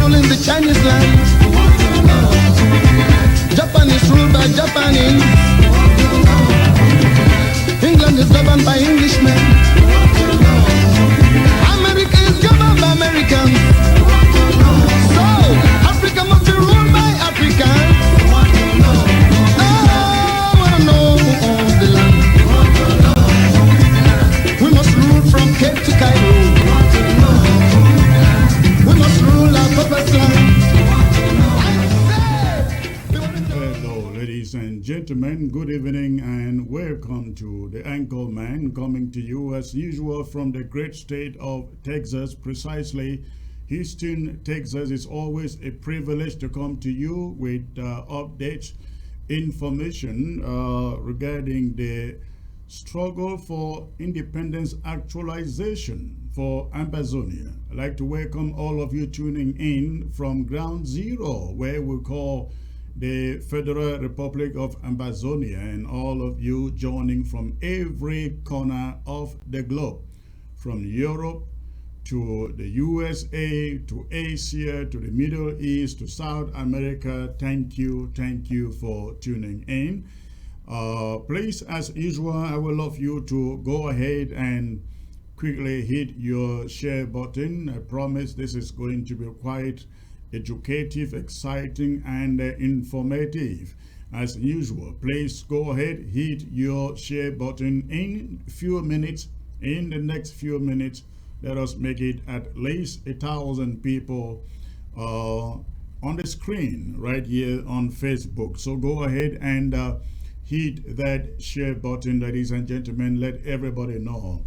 ruling the Chinese land. Japan is ruled by Japanese. England is governed by Englishmen. America is governed by Americans. So, Africa must be ruled by Africans. Oh, I wanna know the land. We must rule from Cape to Cairo. We must rule our purpose land. Hello, ladies and gentlemen. Good evening and welcome to the Anchor Man, coming to you as usual from the great state of Texas, precisely Houston, Texas. It's always a privilege to come to you with updates, information regarding the struggle for independence actualization for Ambazonia. I'd like to welcome all of you tuning in from Ground Zero, where we call the Federal Republic of Ambazonia, and all of you joining from every corner of the globe, from Europe to the USA, to Asia, to the Middle East, to South America. Thank you for tuning in. Please, as usual, I would love you to go ahead and quickly hit your share button. I promise this is going to be quite educative, exciting, and informative. As usual, please go ahead, hit your share button. In the next few minutes, let us make it at least 1,000 people on the screen right here on Facebook. So go ahead and hit that share button, ladies and gentlemen. Let everybody know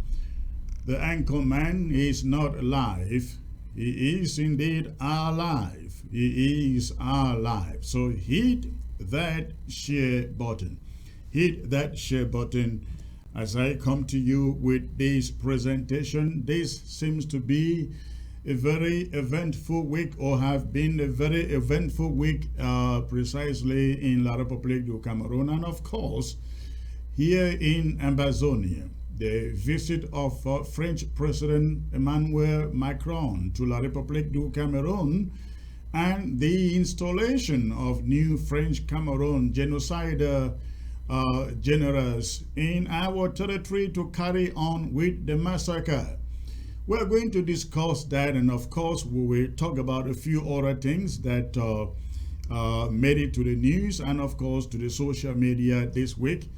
the Anchor Man is not alive. He is indeed alive. He is alive. So hit that share button. Hit that share button as I come to you with this presentation. This seems to be a very eventful week, or have been a very eventful week precisely in La République du Cameroon, and of course here in Ambazonia. The visit of French President Emmanuel Macron to La République du Cameroon, and the installation of new French Cameroon genocide generals in our territory to carry on with the massacre. We're going to discuss that, and of course we will talk about a few other things that made it to the news and of course to the social media this week,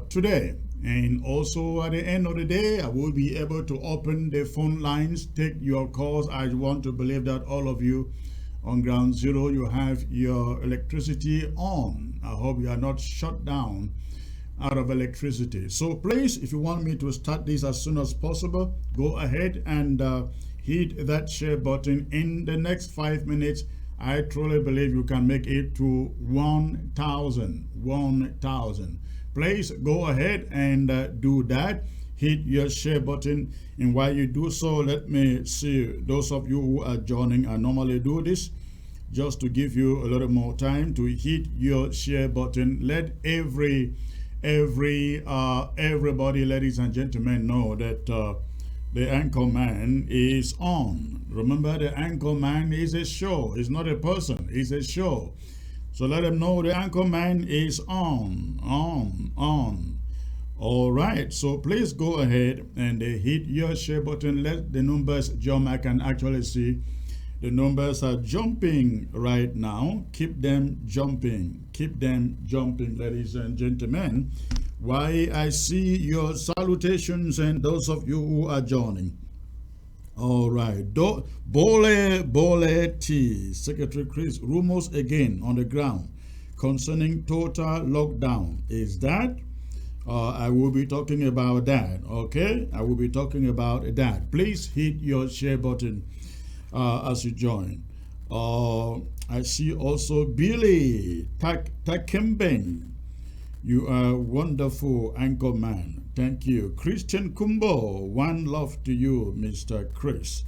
today. And also at the end of the day, I will be able to open the phone lines, take your calls. I want to believe that all of you on Ground Zero, you have your electricity on. I hope you are not shut down out of electricity. So please, if you want me to start this as soon as possible, go ahead and hit that share button. In the next 5 minutes, I truly believe you can make it to 1,000. Please go ahead and do that. Hit your share button, and while you do so, let me see those of you who are joining. I normally do this just to give you a little more time to hit your share button. Let everybody, ladies and gentlemen, know that the Anchor Man is on. Remember, the Anchor Man is a show. It's not a person. It's a show. So let them know the Anchor Man is on. All right. So please go ahead and hit your share button. Let the numbers jump. I can actually see the numbers are jumping right now. Keep them jumping. Keep them jumping, ladies and gentlemen. Why, I see your salutations and those of you who are joining. All right. Bole T, Secretary Chris, rumors again on the ground concerning total lockdown. Is that? I will be talking about that. Okay, I will be talking about that. Please hit your share button as you join. I see also Billy Takembeng. You are wonderful, Anchor Man. Thank you. Christian Kumbo, one love to you, Mr. Chris.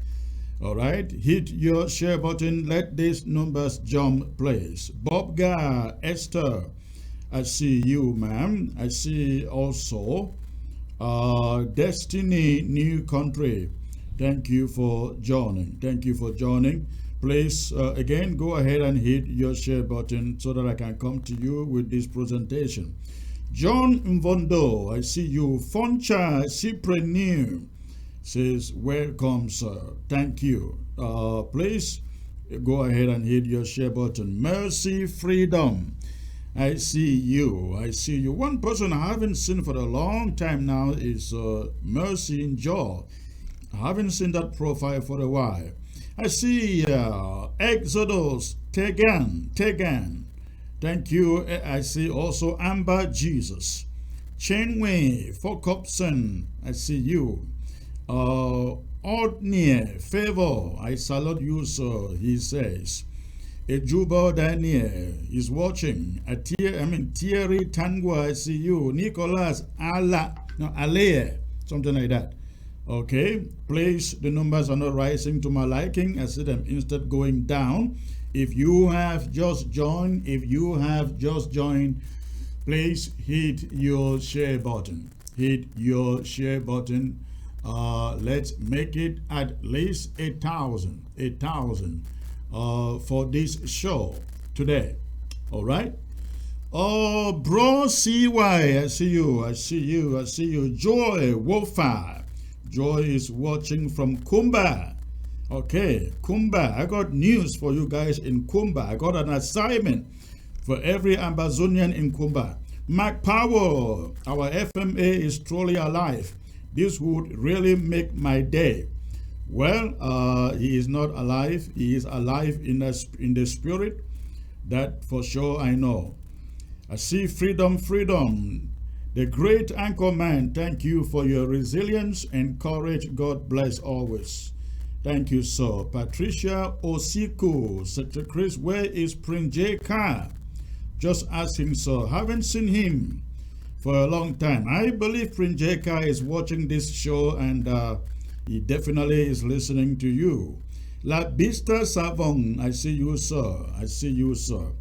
All right, hit your share button. Let these numbers jump, please. Bob Gar, Esther, I see you, ma'am. I see also Destiny New Country. Thank you for joining. Thank you for joining. Please, again, go ahead and hit your share button so that I can come to you with this presentation. John Mvondo, I see you. Foncha Cyprenu says, welcome, sir. Thank you. Please go ahead and hit your share button. Mercy Freedom, I see you. I see you. One person I haven't seen for a long time now is Mercy in Jaw. I haven't seen that profile for a while. I see Exodus Tegan. Thank you. I see also Amber Jesus. Chenway Fokopson. I see you. Ordnier Favor. I salute you, sir. He says. Ejubo Daniel is watching. Thierry Tangwa. I see you. Nicolas Alea. Something like that. Okay, please, the numbers are not rising to my liking. I see them instead going down. If you have just joined, please hit your share button. Hit your share button. Let's make it at least 8,000 for this show today. All right. Oh, bro, CY, I see you. Joy Wofa. Joy is watching from Kumba. Okay, Kumba. I got news for you guys in Kumba. I got an assignment for every Ambazonian in Kumba. Mark Powell, our FMA is truly alive. This would really make my day. Well, he is not alive. He is alive in the spirit. That for sure I know. I see freedom. The great anchor man, thank you for your resilience and courage. God bless always. Thank you, sir. Patricia Osiku, Secretary Chris, where is Prince J. Car? Just ask him, sir. Haven't seen him for a long time. I believe Prince J. Car is watching this show and he definitely is listening to you. La Bista Savon, I see you, sir.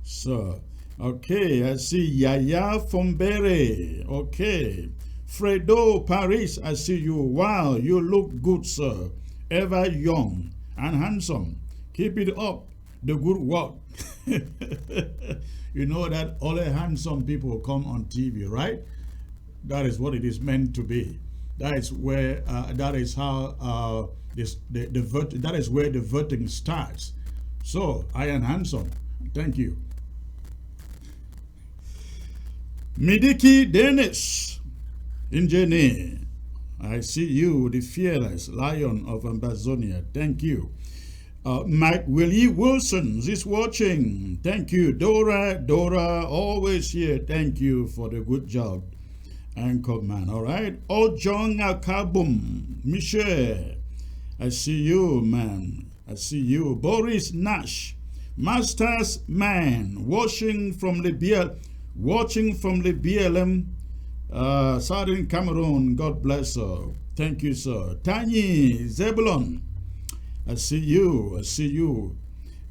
Sir. Okay, I see Yaya Fombere. Okay. Fredo Paris, I see you. Wow, you look good, sir. Ever young and handsome. Keep it up. The good work. You know that only handsome people come on TV, right? That is what it is meant to be. That is where, that is how, that is where the voting starts. So, I am handsome. Thank you. Midiki Dennis Injene, I see you, the fearless lion of Ambazonia. Thank you. Mike Willie Wilson is watching. Thank you. Dora, always here. Thank you for the good job. Anchor man, all right. Ojong Akabum, Michelle, I see you, man. I see you. Boris Nash, Masters man, watching from the BLM, Southern Cameroon. God bless her. Thank you, sir. Tanyi Zebulon, I see you.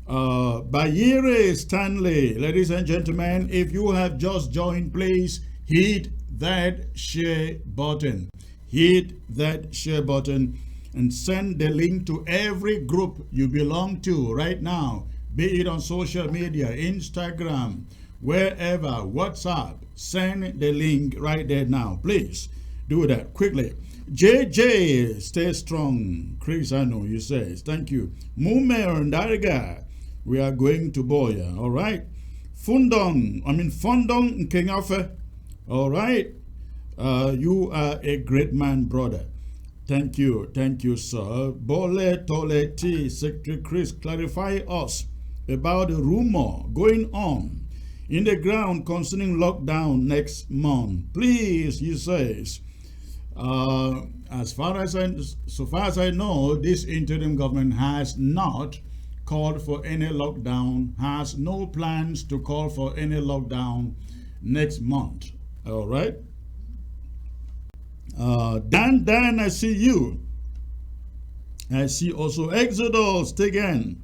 Bayere Stanley, ladies and gentlemen, if you have just joined, please hit that share button. Hit that share button and send the link to every group you belong to right now, be it on social media, Instagram, wherever, WhatsApp. Send the link right there now. Please do that quickly. JJ, stay strong. Chris, I know you say. Thank you. Mumer Ndariga, we are going to Boya. All right. Fondong Kengafe. All right. You are a great man, brother. Thank you, sir. Bole Tole T, Secretary Chris, clarify us about the rumor going on in the ground concerning lockdown next month. Please, he says. So far as I know, this interim government has not called for any lockdown, has no plans to call for any lockdown next month. All right. Dan, I see you. I see also Exodus again.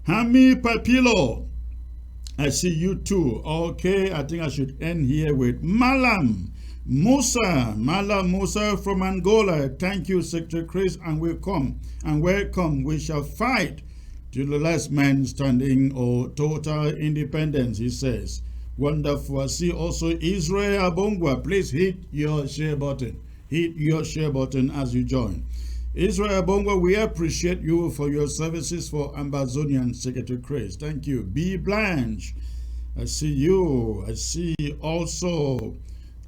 Hami Papilo, I see you too. Okay, I think I should end here with Malam Musa, Mala Musa from Angola. Thank you, Secretary Chris, and welcome. We shall fight to the last man standing or total independence, he says. Wonderful. I see also Israel Abongwa. Please hit your share button. Hit your share button as you join. Israel Abongwa, we appreciate you for your services for Ambazonia and Secretary Chris. Thank you. B. Blanche, I see you. I see also,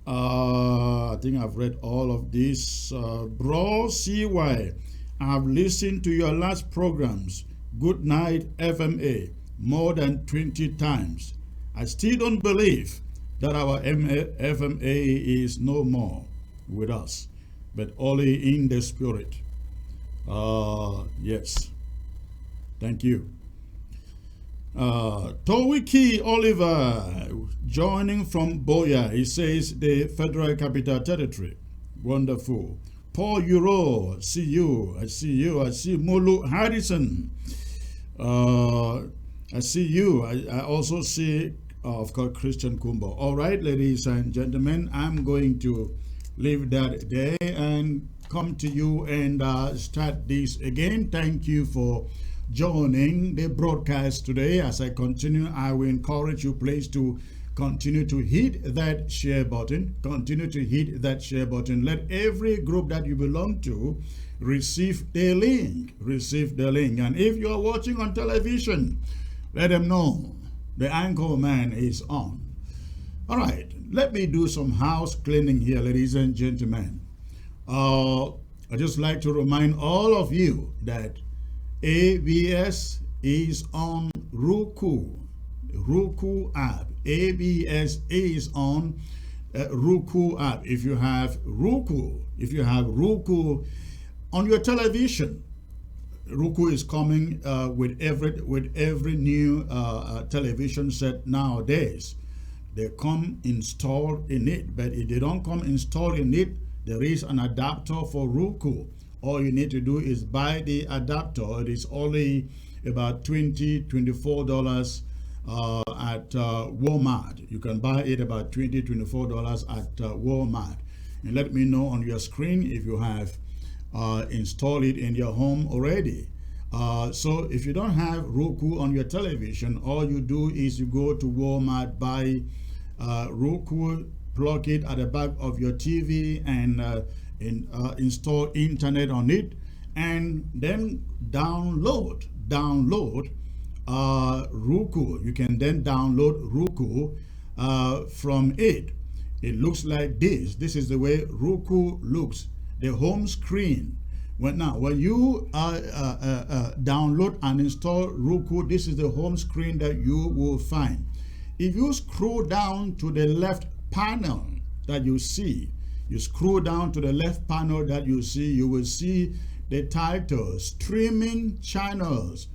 I think I've read all of this. Bro CY, I've listened to your last programs, Good Night FMA, more than 20 times. I still don't believe that our FMA is no more with us, but only in the spirit. Yes. Thank you. Towiki Oliver joining from Boya. He says the Federal Capital Territory. Wonderful. Paul Euro, see you. I see you. I see Molu Harrison. I see you. I also see, of course, Christian Kumbo. All right, ladies and gentlemen, I'm going to leave that there and come to you and start this again. Thank you for joining the broadcast today. As I continue, I will encourage you, please, to continue to hit that share button. Continue to hit that share button. Let every group that you belong to receive the link. Receive the link. And if you are watching on television, let them know the Anchor Man is on. All right, let me do some house cleaning here, ladies and gentlemen. I just like to remind all of you that ABS is on Roku app. ABS is on Roku app. If you have Roku on your television, Roku is coming with every new television set nowadays. They come installed in it, but if they don't come installed in it, there is an adapter for Roku. All you need to do is buy the adapter. It is only about $24 at Walmart. You can buy it about $24 at Walmart. And let me know on your screen if you have installed it in your home already. So if you don't have Roku on your television, all you do is you go to Walmart, buy Roku, plug it at the back of your TV, and install internet on it, and then download Roku. You can then download Roku from it. It looks like this. This is the way Roku looks. The home screen. When you download and install Roku, this is the home screen that you will find. If you scroll down to the left panel that you see, you scroll down to the left panel that you see, you will see the title, streaming channels.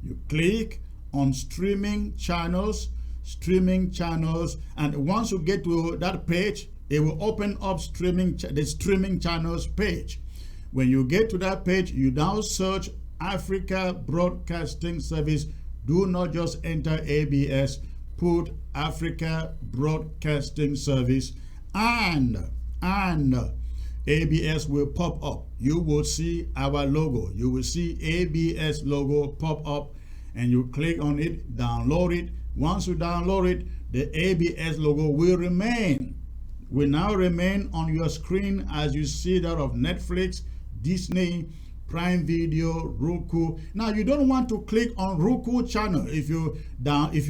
You click on streaming channels, and once you get to that page, it will open up the streaming channels page. When you get to that page, you now search Africa Broadcasting Service. Do not just enter ABS, put Africa Broadcasting Service, and ABS will pop up. You will see our logo. You will see ABS logo pop up, and you click on it, download it. Once you download it, the ABS logo will now remain on your screen as you see that of Netflix, Disney, Prime Video, Roku. Now you don't want to click on Roku channel. If you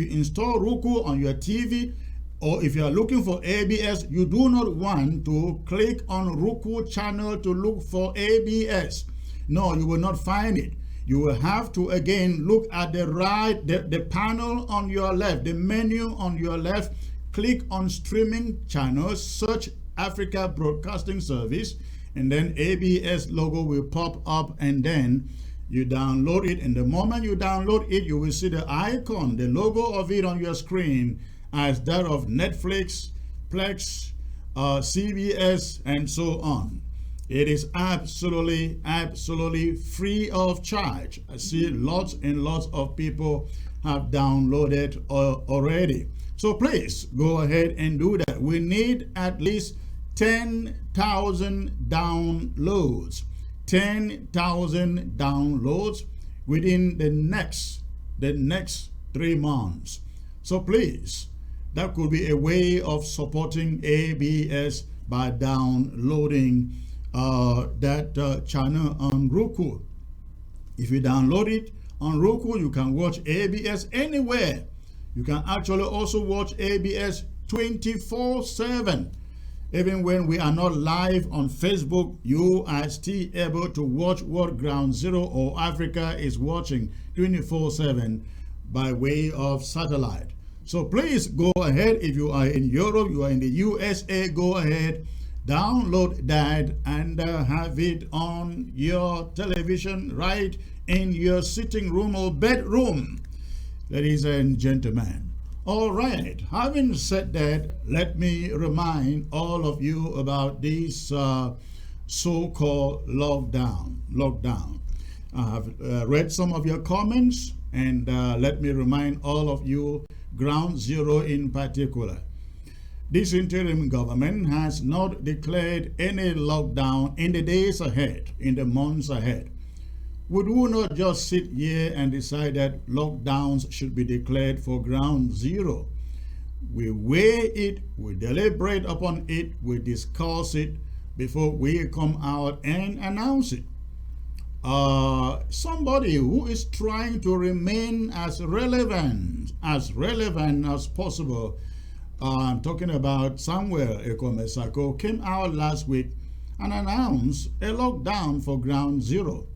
install Roku on your TV, or if you are looking for ABS, you do not want to click on Roku channel to look for ABS. No, you will not find it. You will have to again look at the panel on your left, the menu on your left. Click on streaming channels, search Africa Broadcasting Service, and then ABS logo will pop up, and then you download it. And the moment you download it, you will see the icon, the logo of it on your screen as that of Netflix, Plex, CBS, and so on. It is absolutely free of charge. I see lots and lots of people have downloaded already. So please go ahead and do that. We need at least 10,000 downloads. 10,000 downloads within the next 3 months. So please, that could be a way of supporting ABS by downloading that channel on Roku. If you download it on Roku, you can watch ABS anywhere. You can actually also watch ABS 24/7. Even when we are not live on Facebook, you are still able to watch what Ground Zero or Africa is watching 24/7 by way of satellite. So please go ahead. If you are in Europe, you are in the USA, go ahead, download that and have it on your television right in your sitting room or bedroom, ladies and gentlemen. All right, having said that, let me remind all of you about this so-called lockdown. I have read some of your comments, and let me remind all of you, Ground Zero in particular. This interim government has not declared any lockdown in the days ahead, in the months ahead. Would we not just sit here and decide that lockdowns should be declared for Ground Zero? We weigh it, we deliberate upon it, we discuss it before we come out and announce it. Somebody who is trying to remain as relevant as possible, I'm talking about Samuel Ekomesako, came out last week and announced a lockdown for Ground Zero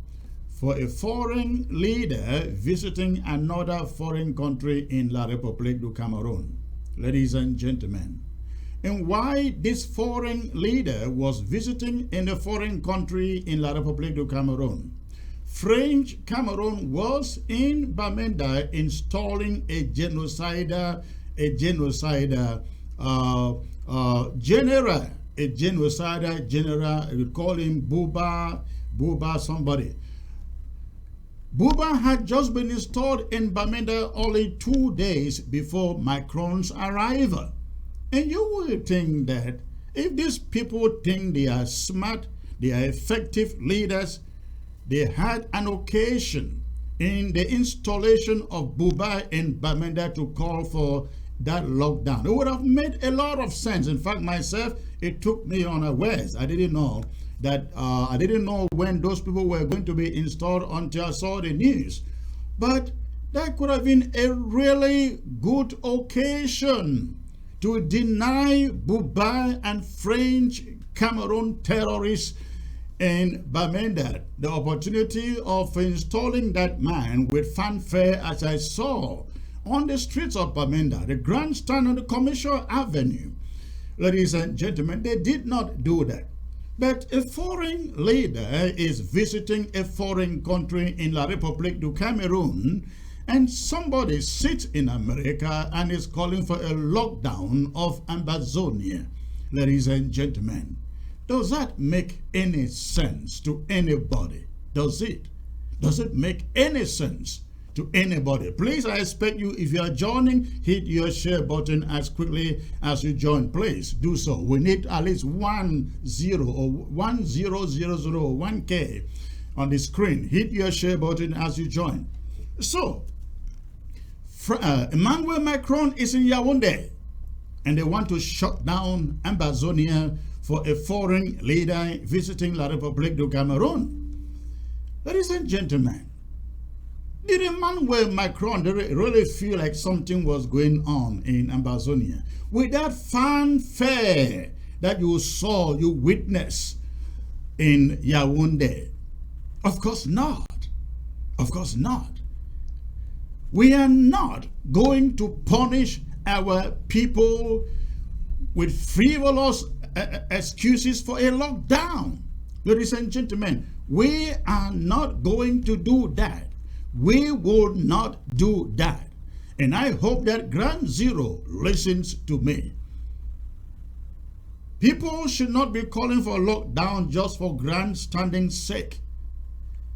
for a foreign leader visiting another foreign country in La République du Cameroon. Ladies and gentlemen, and why this foreign leader was visiting in a foreign country in La République du Cameroon. French Cameroon was in Bamenda installing a genocidal general, we call him Buba somebody. Buba had just been installed in Bamenda only 2 days before Macron's arrival. And you would think that if these people think they are smart, they are effective leaders, they had an occasion in the installation of Buba in Bamenda to call for that lockdown. It would have made a lot of sense. In fact, myself, it took me unawares. I didn't know when those people were going to be installed until I saw the news. But that could have been a really good occasion to deny Buba and French Cameroon terrorists in Bamenda the opportunity of installing that man with fanfare, as I saw on the streets of Bamenda, the grandstand on the Commercial Avenue. Ladies and gentlemen, they did not do that. But a foreign leader is visiting a foreign country in La République du Cameroon, and somebody sits in America and is calling for a lockdown of Ambazonia. Ladies and gentlemen, does that make any sense to anybody? Does it? Does it make any sense to anybody? Please, I expect you, if you are joining, hit your share button as quickly as you join. Please do so. We need at least 10,000 or 1K on the screen. Hit your share button as you join. So, Emmanuel Macron is in Yaounde, and they want to shut down Ambazonia for a foreign leader visiting La République du Cameroon. Ladies and gentlemen, did Emmanuel Macron really feel like something was going on in Ambazonia with that fanfare that you saw, you witnessed in Yaounde? Of course not. Of course not. We are not going to punish our people with frivolous excuses for a lockdown. Ladies and gentlemen, we are not going to do that. We will not do that. And I hope that Ground Zero listens to me. People should not be calling for a lockdown just for grandstanding sake.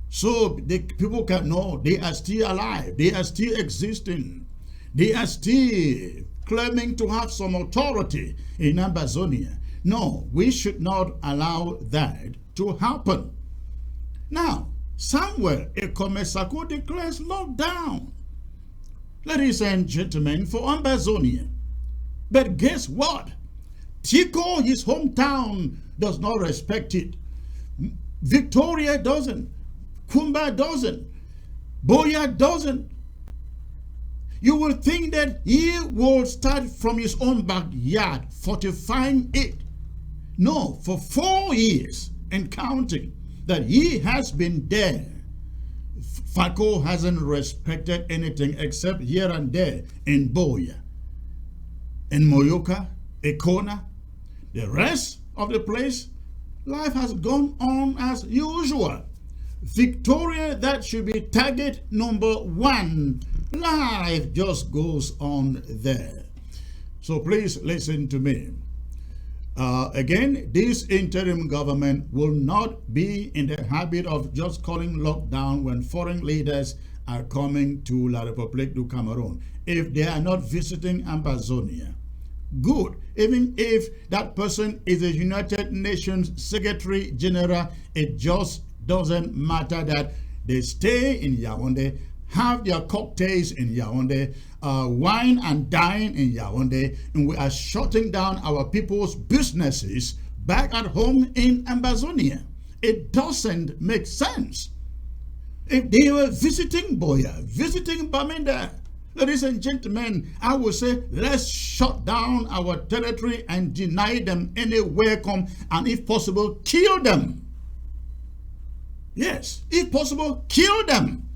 So the people can know they are still alive, they are still existing, they are still claiming to have some authority in Ambazonia. No, we should not allow that to happen. Now, Samuel Ekomesako declares lockdown, ladies and gentlemen, for Ambazonia. But guess what? Tico, his hometown, does not respect it. Victoria doesn't. Kumba doesn't. Boya doesn't. You will think that he will start from his own backyard, fortifying it. No, for 4 years and counting that he has been there, Fako hasn't respected anything except here and there in Boya, in Moyoka, Ekona. The rest of the place, life has gone on as usual. Victoria, that should be target number 1. Life just goes on there. So please listen to me. Again, this interim government will not be in the habit of just calling lockdown when foreign leaders are coming to La République du Cameroon. If they are not visiting Ambazonia, good. Even if that person is a United Nations Secretary General, it just doesn't matter that they stay in Yaounde, have their cocktails in Yaounde, wine and dine in Yaounde, and we are shutting down our people's businesses back at home in Ambazonia. It doesn't make sense. If they were visiting Boya, visiting Bamenda, ladies and gentlemen, I would say let's shut down our territory and deny them any welcome, and if possible, kill them. Yes, if possible, kill them.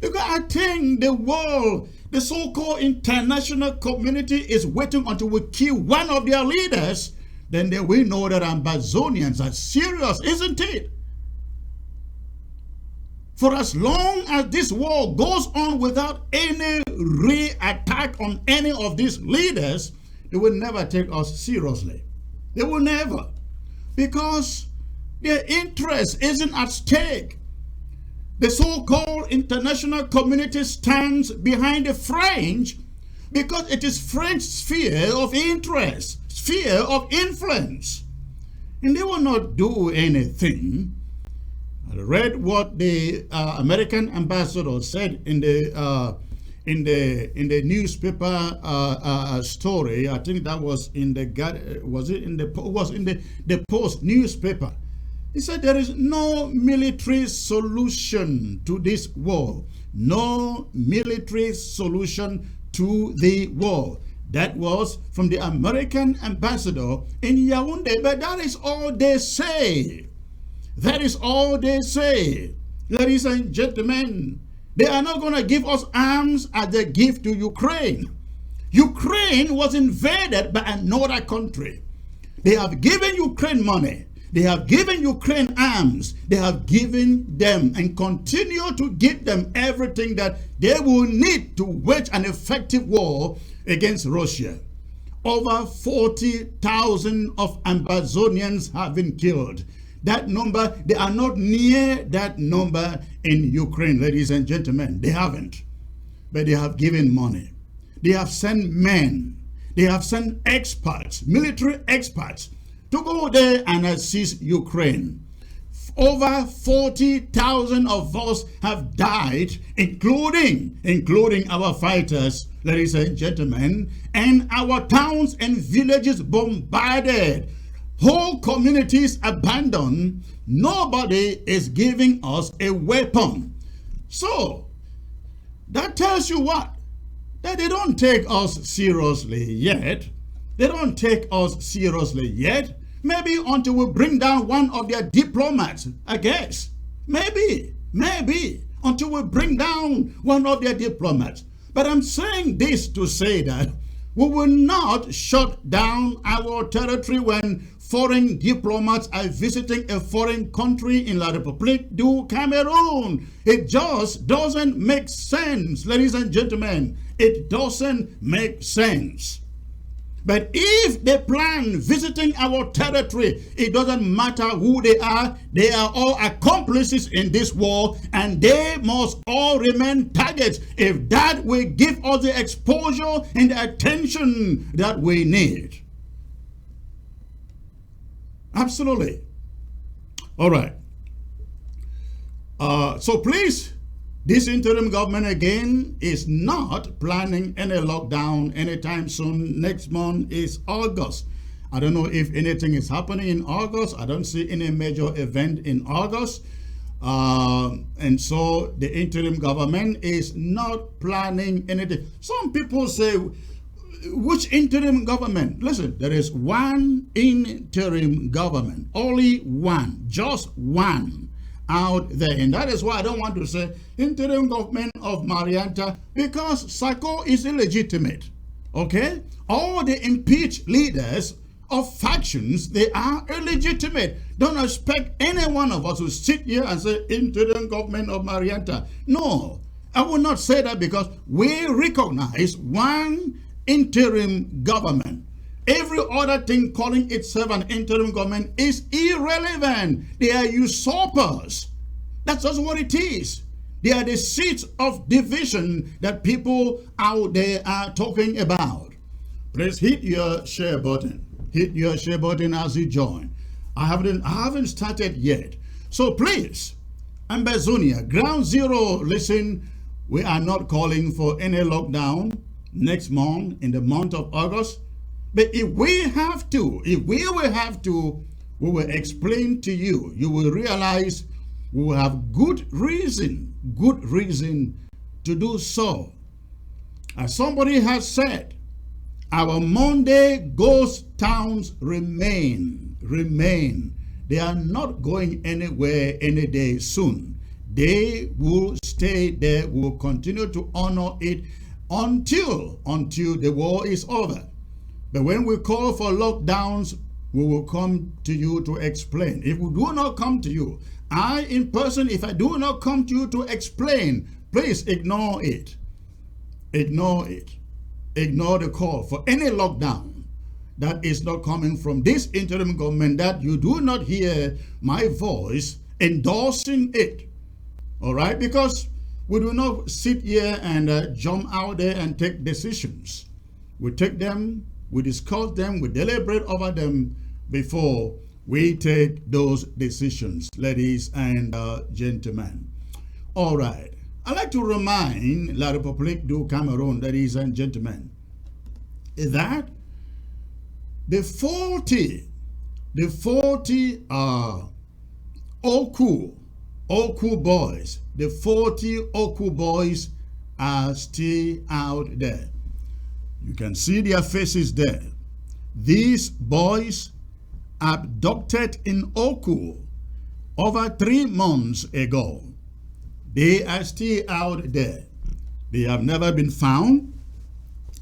Because I think the world, the so-called international community is waiting until we kill one of their leaders, then they will know that Ambazonians are serious, isn't it? For as long as this war goes on without any re-attack on any of these leaders, they will never take us seriously. They will never. Because their interest isn't at stake. The so-called international community stands behind the French because it is French sphere of interest, sphere of influence. And they will not do anything. I read what the American ambassador said in the newspaper story. I think that was in the the Post newspaper. He said there is no military solution to this war. No military solution to the war. That was from the American ambassador in Yaounde. But that is all they say. That is all they say. Ladies and gentlemen, they are not going to give us arms as they give to Ukraine. Ukraine was invaded by another country. They have given Ukraine money. They have given Ukraine arms. They have given them and continue to give them everything that they will need to wage an effective war against Russia. Over 40,000 of Ambazonians have been killed. That number, they are not near that number in Ukraine, ladies and gentlemen. They haven't. But they have given money. They have sent men. They have sent experts, military experts, to go there and assist Ukraine. Over 40,000 of us have died, including our fighters, ladies and gentlemen, and our towns and villages bombarded, whole communities abandoned. Nobody is giving us a weapon. So, that tells you what? That they don't take us seriously yet. They don't take us seriously yet. Maybe until we bring down one of their diplomats, I guess. Maybe. Until we bring down one of their diplomats. But I'm saying this to say that we will not shut down our territory when foreign diplomats are visiting a foreign country in La République du Cameroon. It just doesn't make sense, ladies and gentlemen. It doesn't make sense. But if they plan visiting our territory, it doesn't matter who they are all accomplices in this war, and they must all remain targets if that will give us the exposure and the attention that we need. Absolutely. All right. So please, this interim government again is not planning any lockdown anytime soon. Next month is August. I don't know if anything is happening in August. I don't see any major event in August. And so the interim government is not planning anything. Some people say, which interim government? Listen, there is one interim government, only one, just one out there. And that is why I don't want to say interim government of Marianta, because Sako is illegitimate. Okay? All the impeached leaders of factions, they are illegitimate. Don't expect any one of us to sit here and say interim government of Marianta. No, I will not say that, because we recognize one interim government. Every other thing calling itself an interim government is irrelevant. They are usurpers. That's just what it is. They are the seeds of division that people out there are talking about. Please hit your share button. Hit your share button as you join. I haven't started yet. So please, Ambazonia, ground zero, listen, we are not calling for any lockdown next month, in the month of August. But if we will have to, we will explain to you. You will realize we will have good reason to do so. As somebody has said, our Monday ghost towns remain. They are not going anywhere any day soon. They will stay there. We will continue to honor it until the war is over. But when we call for lockdowns, we will come to you to explain. If we do not come to you, I in person, if I do not come to you to explain, please ignore it. Ignore it. Ignore the call for any lockdown that is not coming from this interim government, that you do not hear my voice endorsing it. All right? Because we do not sit here and jump out there and take decisions. We take them, we discuss them, we deliberate over them before we take those decisions, ladies and gentlemen. All right. I'd like to remind La République du Cameroon, ladies and gentlemen, that the 40 Oku boys, the 40 Oku boys are still out there. You can see their faces there. These boys abducted in Oku over 3 months ago. They are still out there. They have never been found.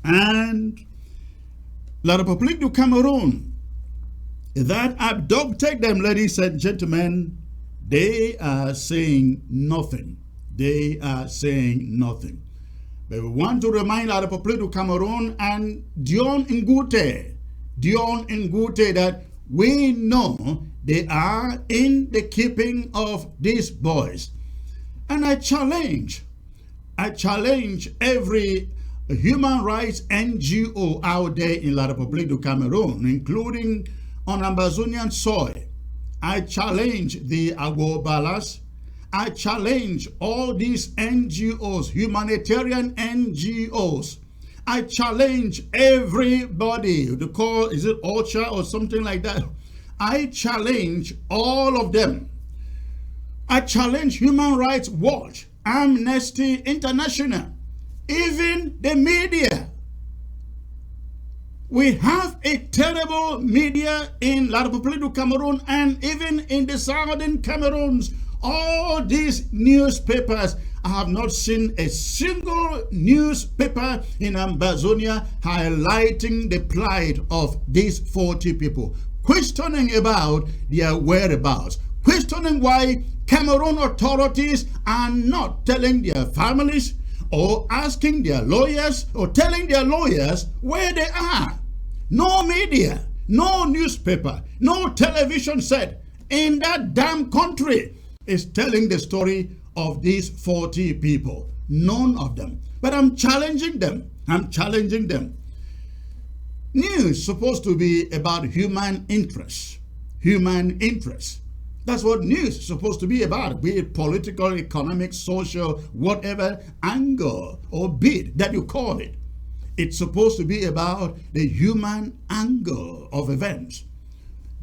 And La République du Cameroon that abducted them, ladies and gentlemen, they are saying nothing. They are saying nothing. But we want to remind La République du Cameroon and Dion Ngute that we know they are in the keeping of these boys. And I challenge every human rights NGO out there in La République du Cameroon, including on Ambazonian soil. I challenge the Agobalas. I challenge all these NGOs, humanitarian NGOs. I challenge everybody. The call, is it OCHA or something like that? I challenge all of them. I challenge Human Rights Watch, Amnesty International, even the media. We have a terrible media in La République du Cameroon and even in the southern Cameroons. All these newspapers, I have not seen a single newspaper in Ambazonia highlighting the plight of these 40 people, questioning about their whereabouts, questioning why Cameroon authorities are not telling their families or asking their lawyers or telling their lawyers where they are. No media, no newspaper, no television set in that damn country is telling the story of these 40 people. None of them. But I'm challenging them. I'm challenging them. News supposed to be about human interest. Human interest. That's what news is supposed to be about, be it political, economic, social, whatever angle or bit that you call it. It's supposed to be about the human angle of events.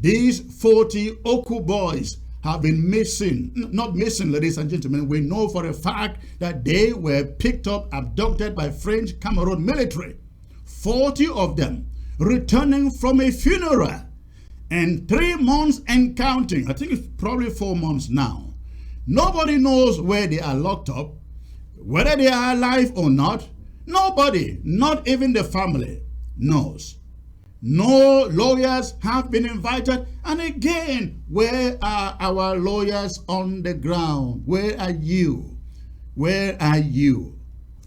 These 40 Oku boys have been missing. Not missing, ladies and gentlemen. We know for a fact that they were picked up, abducted by French Cameroon military. 40 of them returning from a funeral. And 3 months and counting. I think it's probably 4 months now. Nobody knows where they are locked up, whether they are alive or not. Nobody, not even the family, knows. No lawyers have been invited. And again, where are our lawyers on the ground? Where are you? Where are you?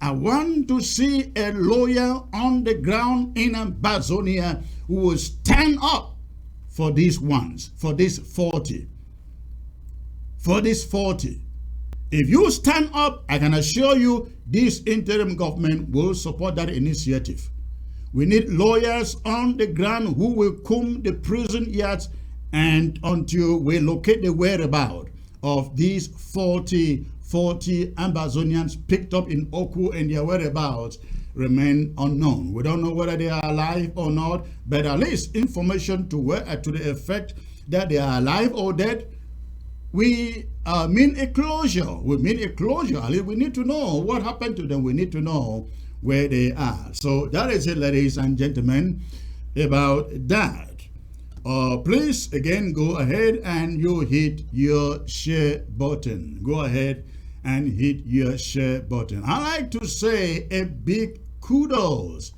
I want to see a lawyer on the ground in Ambazonia who will stand up for these ones, for these 40. For these 40. If you stand up, I can assure you this interim government will support that initiative. We need lawyers on the ground who will comb the prison yards and until we locate the whereabouts of these 40 Ambazonians picked up in Oku and their whereabouts remain unknown. We don't know whether they are alive or not, but at least information to the effect that they are alive or dead. We mean a closure. We mean a closure. At least we need to know what happened to them. We need to know where they are. So that is it, ladies and gentlemen, about that. Please, again, go ahead and you hit your share button. Go ahead and hit your share button. I like to say a big kudos,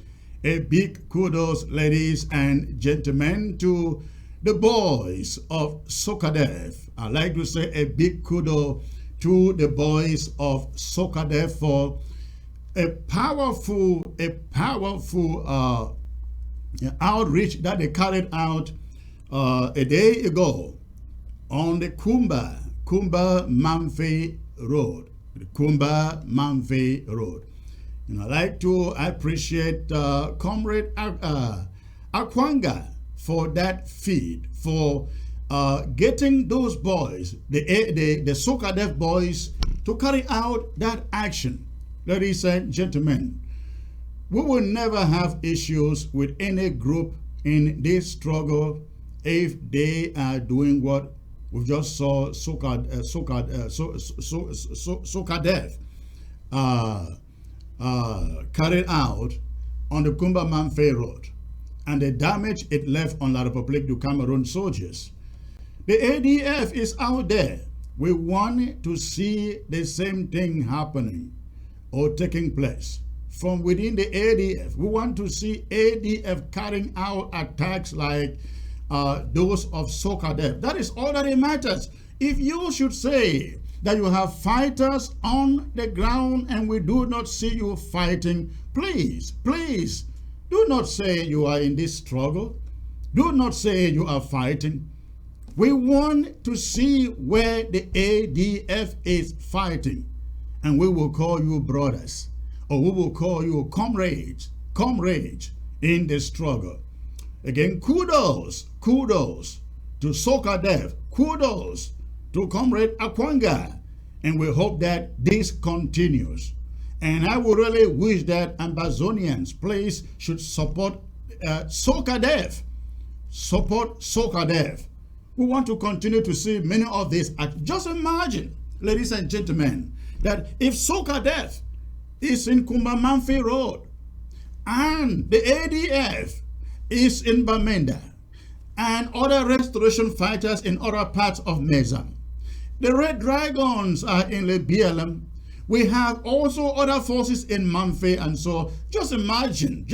ladies and gentlemen, to the boys of Sokadev. I like to say a big kudos to the boys of Sokadev for a powerful outreach that they carried out a day ago on the Kumba Manfe Road. The Kumba Manfe Road. And I like to appreciate Comrade Akwanga for that feat, for getting those boys, the Sokadev boys, to carry out that action. Ladies and gentlemen, we will never have issues with any group in this struggle if they are doing what we just saw Sokadev carried out on the Kumba Manfe Road and the damage it left on La République du Cameroon soldiers. The ADF is out there. We want to see the same thing happening or taking place from within the ADF. We want to see ADF carrying out attacks like those of Sokadev. That is all that it matters. If you should say that you have fighters on the ground and we do not see you fighting, please do not say you are in this struggle. Do not say you are fighting. We want to see where the ADF is fighting, and we will call you brothers, or we will call you comrades in the struggle. Again, kudos to Sokadev, kudos to Comrade Akwanga, and we hope that this continues. And I would really wish that Ambazonians, please, should support Sokadev. Support Sokadev. We want to continue to see many of these. Just imagine, ladies and gentlemen, that if Sokadev is in Kumbamanfe Road and the ADF is in Bamenda and other restoration fighters in other parts of Mezam, the Red Dragons are in the BLM. We have also other forces in Manfe, and so just imagine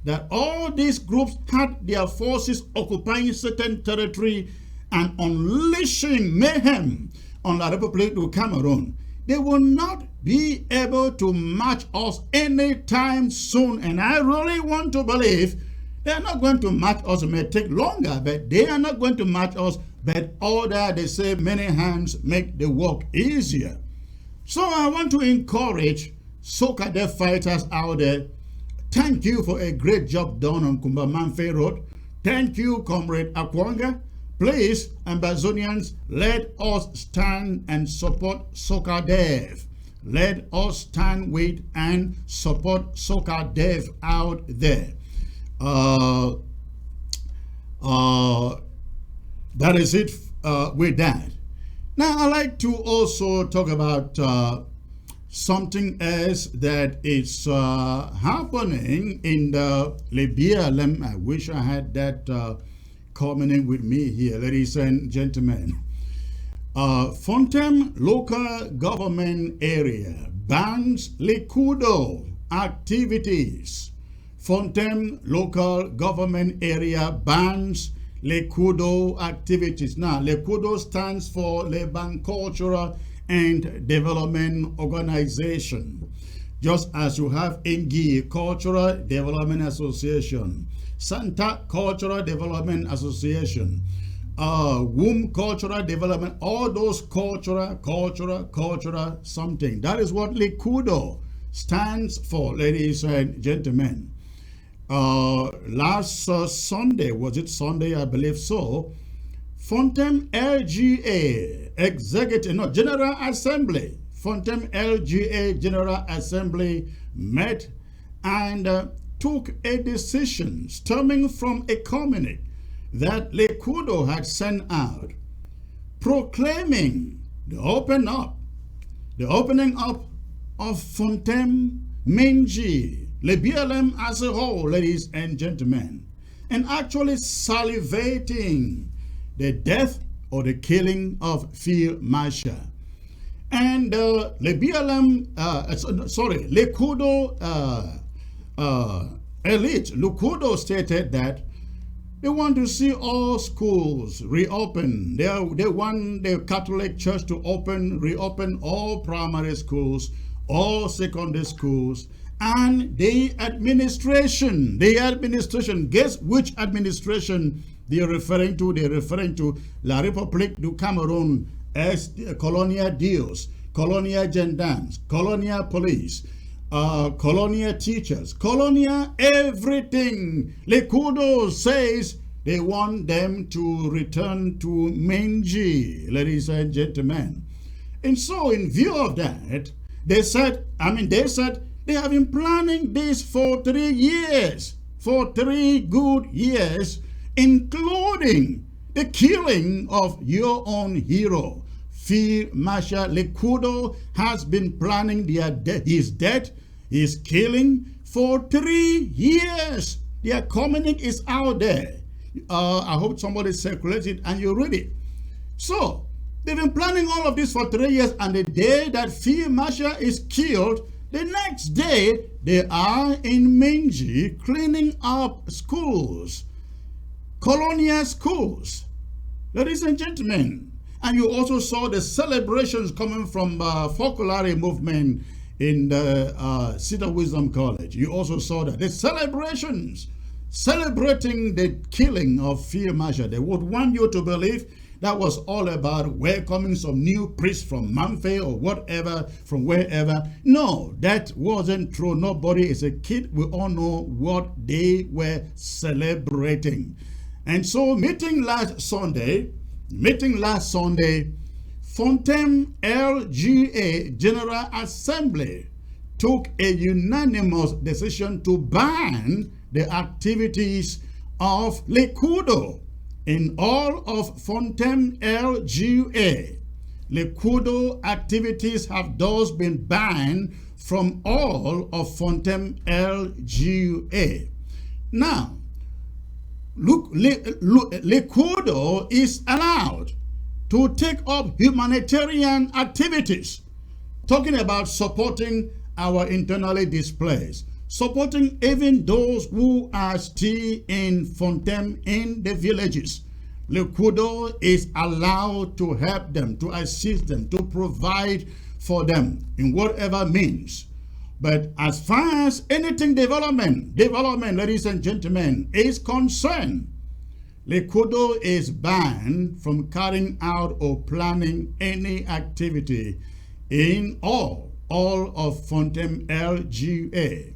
that all these groups had their forces occupying certain territory and unleashing mayhem on La République du Cameroon. They will not be able to match us anytime soon, and I really want to believe They are not going to match us. It may take longer, but they are not going to match us. But order, they say, many hands make the work easier. So I want to encourage Soca Deaf fighters out there. Thank you for a great job done on Kumbamanfe Road. Thank you, Comrade Akwanga. Please, Ambazonians, let us stand and support Soca Deaf. Let us stand with and support Soca Deaf out there. That is it with that. Now, I'd like to also talk about something else that is happening in the Libya. I wish I had that coming in with me here, ladies and gentlemen. Fontem local government area bans Likudo activities. Fontem local government area bans Lekudo activities. Now, Lekudo stands for Leban Cultural and Development Organization. Just as you have Engi Cultural Development Association, Santa Cultural Development Association, Womb Cultural Development, all those cultural something. That is what Lekudo stands for, ladies and gentlemen. Last Sunday, was it Sunday? I believe so. Fontem LGA General Assembly. Fontem LGA General Assembly met and took a decision stemming from a communique that Lekudo had sent out, proclaiming the opening up of Fontem Menji, Le BLM as a whole, ladies and gentlemen, and actually salivating the death or the killing of Field Marshal. And Le BLM, Lekudo elite, Lekudo stated that they want to see all schools reopen. They want the Catholic Church to reopen all primary schools, all secondary schools, and the administration, guess which administration they are referring to? They are referring to La République du Cameroun as colonial deals, colonial gendarmes, colonial police, colonial teachers, colonial everything. Lekudo says they want them to return to Menji, ladies and gentlemen. And so in view of that, they said they have been planning this for 3 years, for 3 good years, including the killing of your own hero. Field Marshal Lekudo has been planning his death, his killing for 3 years. Their communique is out there. I hope somebody circulates it and you read it. So, they've been planning all of this for 3 years, and the day that Field Marshal is killed, the next day, they are in Menji cleaning up schools, colonial schools. Ladies and gentlemen, and you also saw the celebrations coming from Focolare movement in the Cedar Wisdom College. You also saw that. The celebrations celebrating the killing of Field Marshal. They would want you to believe that was all about welcoming some new priest from Manfe or whatever, from wherever. No, that wasn't true. Nobody is a kid. We all know what they were celebrating. And so meeting last Sunday, Fontem LGA General Assembly took a unanimous decision to ban the activities of Lekudo in all of Fontem LGA. Lekudo activities have thus been banned from all of Fontem LGA. Now, Lekudo is allowed to take up humanitarian activities, talking about supporting our internally displaced, supporting even those who are still in Fontem in the villages. Lekudo is allowed to help them, to assist them, to provide for them in whatever means. But as far as anything development, ladies and gentlemen, is concerned, Lekudo is banned from carrying out or planning any activity in all of Fontem LGA.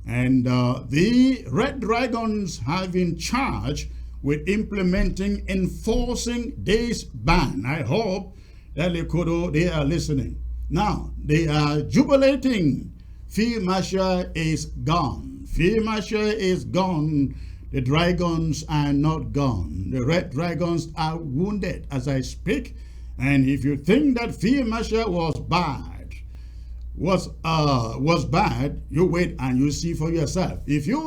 And the Red Dragons have been charged with enforcing this ban. I hope that Lekudo, they are listening. Now, they are jubilating. Field Marshal is gone. Field Marshal is gone. The dragons are not gone. The Red Dragons are wounded as I speak. And if you think that Field Marshal was bad, you wait and you see for yourself. If you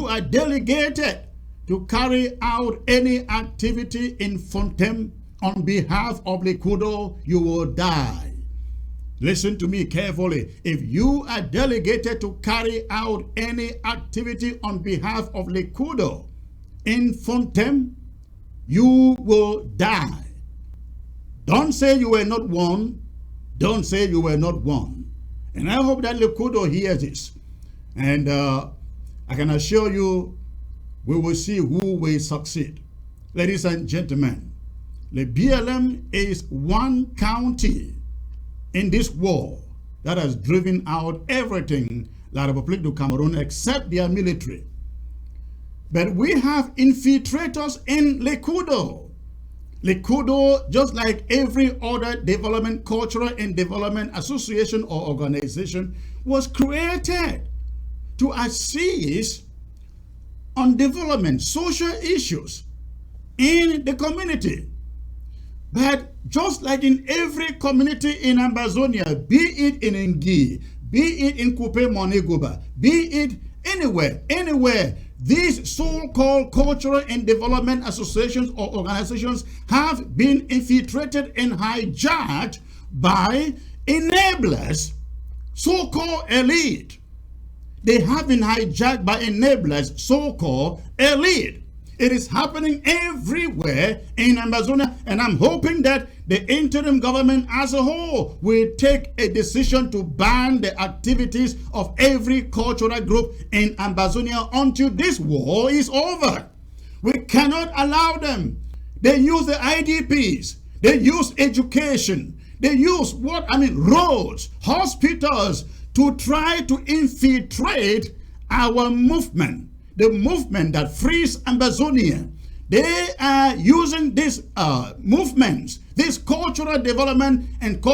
are delegated to carry out any activity in Fontem on behalf of Lekudo, you will die. Listen to me carefully. If you are delegated to carry out any activity on behalf of Lekudo in Fontem, you will die. Don't say you were not one. Don't say you were not one. And I hope that Lekudo hears this. And I can assure you, we will see who will succeed. Ladies and gentlemen, the BLM is one county in this war that has driven out everything La République du Cameroon except their military. But we have infiltrators in Lekudo. Lekudo, just like every other development, cultural and development association or organization, was created to assist on development, social issues in the community. But just like in every community in Ambazonia, be it in Ngi, be it in Kupe Monegoba, be it anywhere, these so-called cultural and development associations or organizations have been infiltrated and hijacked by enablers, so-called elite. They have been hijacked by enablers, so-called elite. It is happening everywhere in Ambazonia, and I'm hoping that the interim government as a whole will take a decision to ban the activities of every cultural group in Ambazonia until this war is over. We cannot allow them. They use the IDPs. They use education. They use roads, hospitals to try to infiltrate our movement. The movement that frees Ambazonia. They are using these movements, these cultural development and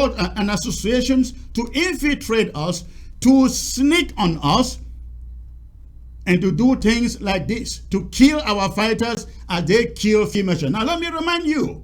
associations to infiltrate us, to sneak on us, and to do things like this, to kill our fighters as they kill Field Marshal. Now let me remind you,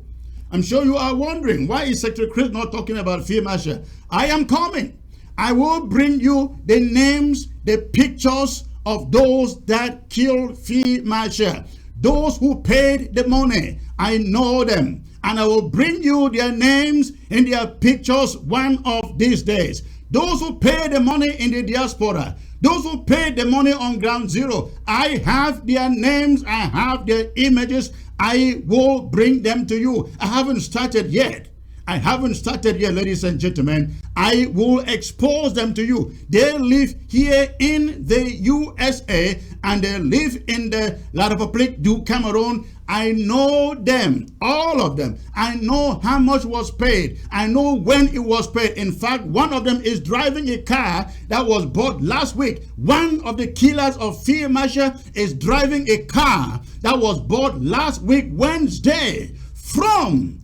I'm sure you are wondering, why is Secretary Chris not talking about Field Marshal? I am coming. I will bring you the names, the pictures of those that killed Field Marshal, those who paid the money. I know them, and I will bring you their names and their pictures one of these days. Those who paid the money in the diaspora, those who paid the money on ground zero, I have their names, I have their images. I will bring them to you. I haven't started yet. Ladies and gentlemen. I will expose them to you. They live here in the USA and they live in the La République du Cameroon. I know them, all of them. I know how much was paid. I know when it was paid. In fact, one of them is driving a car that was bought last week. One of the killers of Field Marshal is driving a car that was bought last week, Wednesday, from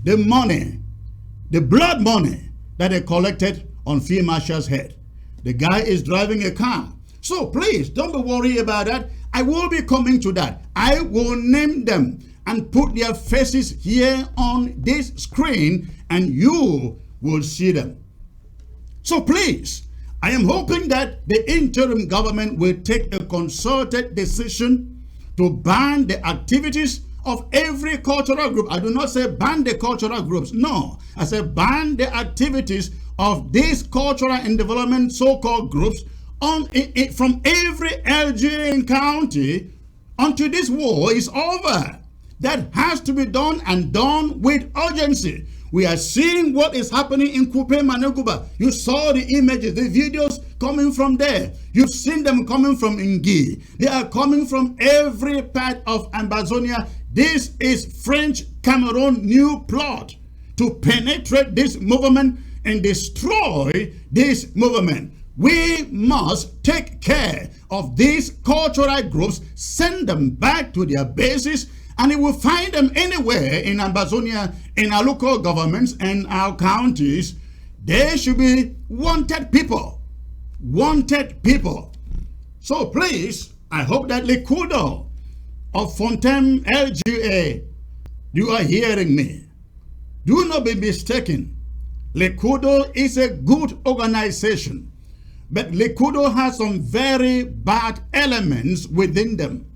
the money, the blood money that they collected on Field Marshal's head. The guy is driving a car. So please, don't be worried about that. I will be coming to that. I will name them and put their faces here on this screen and you will see them. So please, I am hoping that the interim government will take a concerted decision to ban the activities of every cultural group. I do not say ban the cultural groups. No, I say ban the activities of these cultural and development so-called groups from every LGA county until this war is over. That has to be done and done with urgency. We are seeing what is happening in Kupe Maneguba. You saw the images, the videos coming from there. You've seen them coming from Ingi. They are coming from every part of Ambazonia. This is French Cameroon new plot to penetrate this movement and destroy this movement. We must take care of these cultural groups, send them back to their bases, and you will find them anywhere in Ambazonia, in our local governments and our counties. They should be wanted people. Wanted people. So please, I hope that Likudo of Fontaine LGA, you are hearing me. Do not be mistaken. Likudo is a good organization, but Likudo has some very bad elements within them.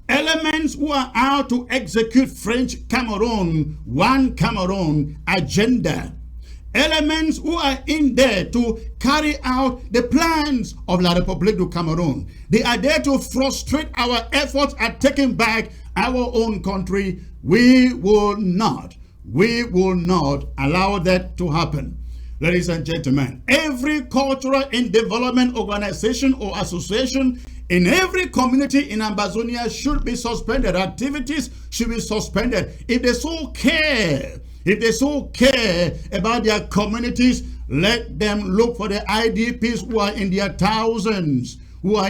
Elements who are out to execute French Cameroon, one Cameroon agenda. Elements who are in there to carry out the plans of La République du Cameroon. They are there to frustrate our efforts at taking back our own country. We will not allow that to happen. Ladies and gentlemen, every cultural and development organization or association in every community in Ambazonia should be suspended. Activities should be suspended. If they so care about their communities, let them look for the IDPs who are in their thousands. Look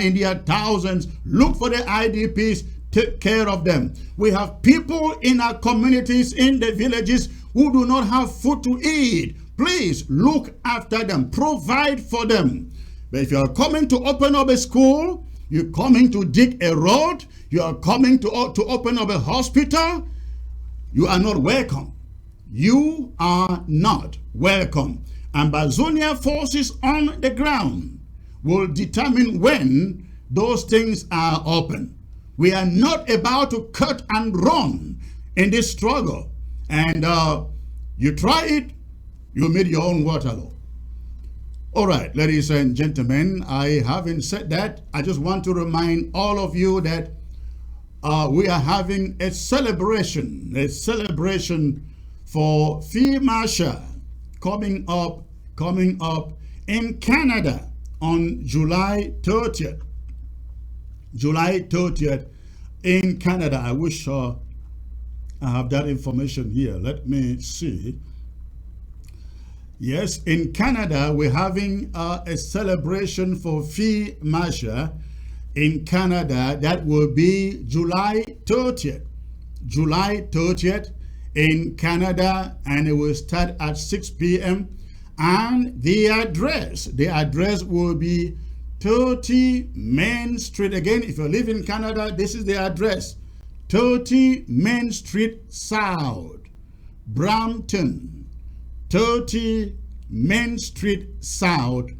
for the IDPs. Take care of them. We have people in our communities, in the villages, who do not have food to eat. Please look after them. Provide for them. But if you are coming to open up a school, you're coming to dig a road, you are coming to open up a hospital, you are not welcome. You are not welcome. Ambazonia forces on the ground will determine when those things are open. We are not about to cut and run in this struggle. And you try it, you meet your own Waterloo. All right, ladies and gentlemen, having said that, I just want to remind all of you that we are having a celebration for Field Marshal coming up in Canada on July 30th. July 30th in Canada. I wish I have that information here. Let me see. Yes, in Canada, we're having a celebration for Field Marshal in Canada. That will be July 30th. July 30th in Canada, and it will start at 6 p.m. And the address will be 30 Main Street. Again, if you live in Canada, this is the address. 30 Main Street South, Brampton. 30 Main Street South,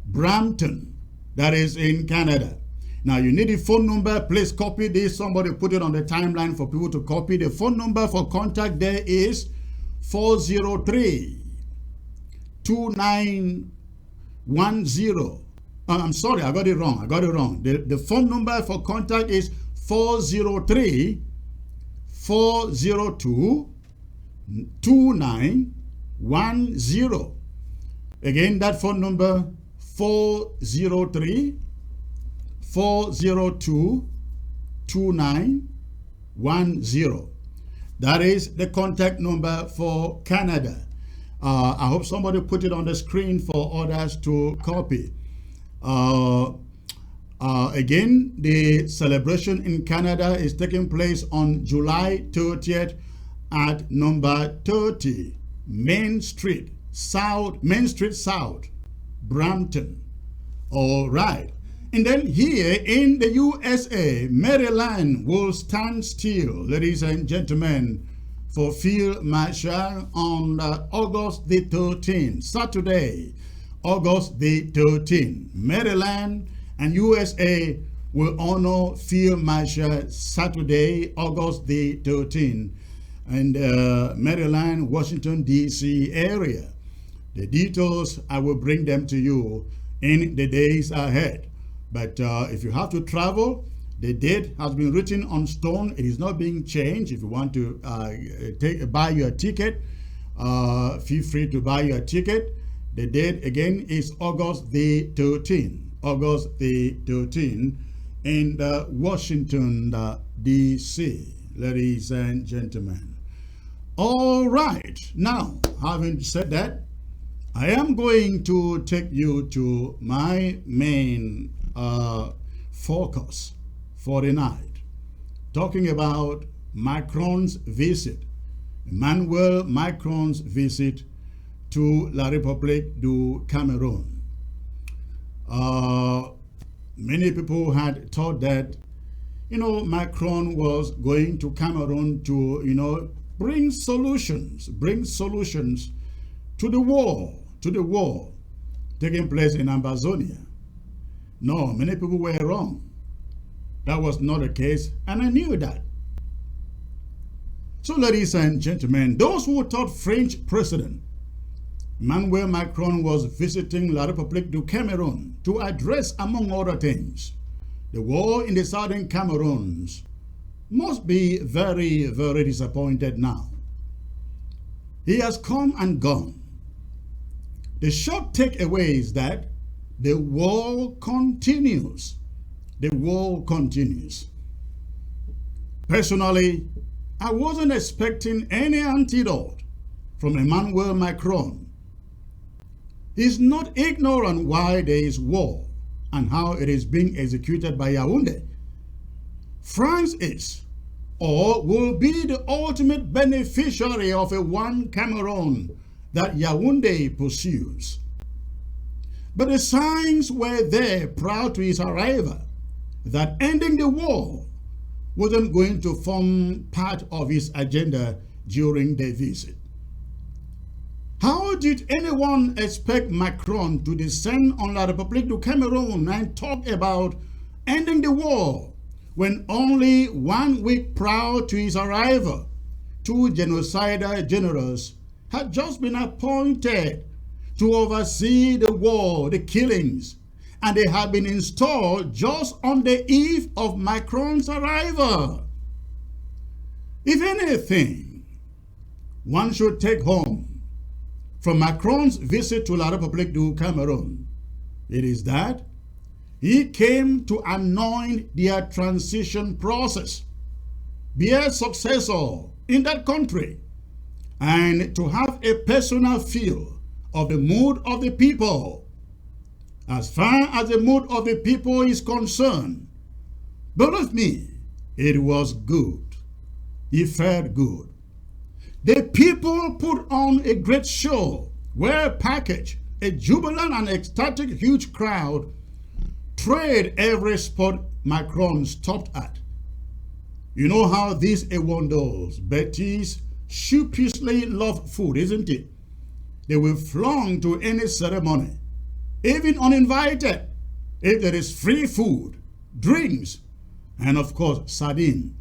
Brampton. That is in Canada. Now you need a phone number. Please copy this. Somebody put it on the timeline for people to copy. The phone number for contact there is 403-2910. I'm sorry, I got it wrong. The phone number for contact is 403-402-2910. Again, that phone number 403-402-2910. That is the contact number for Canada. I hope somebody put it on the screen for others to copy. Again, the celebration in Canada is taking place on July 30th at number 30 Main Street South, Brampton. All right. And then here in the USA, Maryland will stand still, ladies and gentlemen, for Field Marshal on August the 13th, Saturday, August the 13th. Maryland and USA will honor Field Marshal Saturday, August the 13th, and Maryland, Washington, D.C. area. The details, I will bring them to you in the days ahead. But if you have to travel, the date has been written on stone. It is not being changed. If you want to buy your ticket, Feel free to buy your ticket. The date again is August the 13th. August the 13th in Washington, D.C., ladies and gentlemen. All right. Now, having said that, I am going to take you to my main focus for the night, talking about Macron's visit, Emmanuel Macron's visit to La République du Cameroon. Many people had thought that, Macron was going to Cameroon to, bring solutions to the war taking place in Ambazonia. No, many people were wrong. That was not the case, and I knew that. So, ladies and gentlemen, those who thought French President Emmanuel Macron was visiting La République du Cameroon to address, among other things, the war in the southern Cameroons, must be very, very disappointed now. He has come and gone. The short takeaway is that the war continues. The war continues. Personally, I wasn't expecting any antidote from Emmanuel Macron. He's not ignorant why there is war and how it is being executed by Yaounde. France is or will be the ultimate beneficiary of a one Cameroon that Yaounde pursues. But the signs were there prior to his arrival that ending the war wasn't going to form part of his agenda during the visit. How did anyone expect Macron to descend on La République du Cameroon and talk about ending the war when only 1 week prior to his arrival, 2 genocidal generals had just been appointed to oversee the war, the killings, and they had been installed just on the eve of Macron's arrival? If anything, one should take home from Macron's visit to La République du Cameroon, it is that he came to anoint their transition process, be a successor in that country, and to have a personal feel of the mood of the people. As far as the mood of the people is concerned, believe me, it was good. It felt good. The people put on a great show, well packaged, a jubilant and ecstatic huge crowd trade every spot Macron stopped at. You know how these Yaoundés, Betis, sheepishly love food, isn't it? They will flung to any ceremony, even uninvited, if there is free food, drinks, and of course, sardine.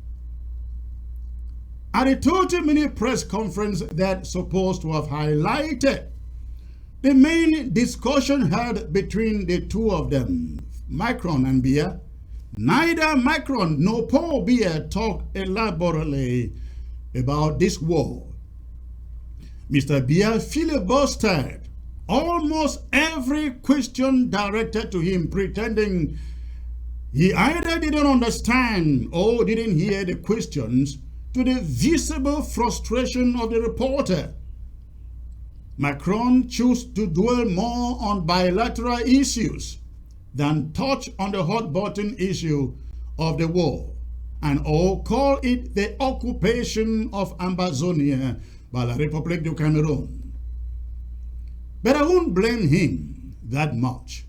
At a 30-minute press conference that's supposed to have highlighted the main discussion held between the two of them, Macron and Biya, neither Macron nor Paul Biya talked elaborately about this war. Mr. Biya filibustered almost every question directed to him, pretending he either didn't understand or didn't hear the questions, to the visible frustration of the reporter. Macron chose to dwell more on bilateral issues than touch on the hot-button issue of the war, and all call it the occupation of Ambazonia by La République du Cameroon. But I won't blame him that much.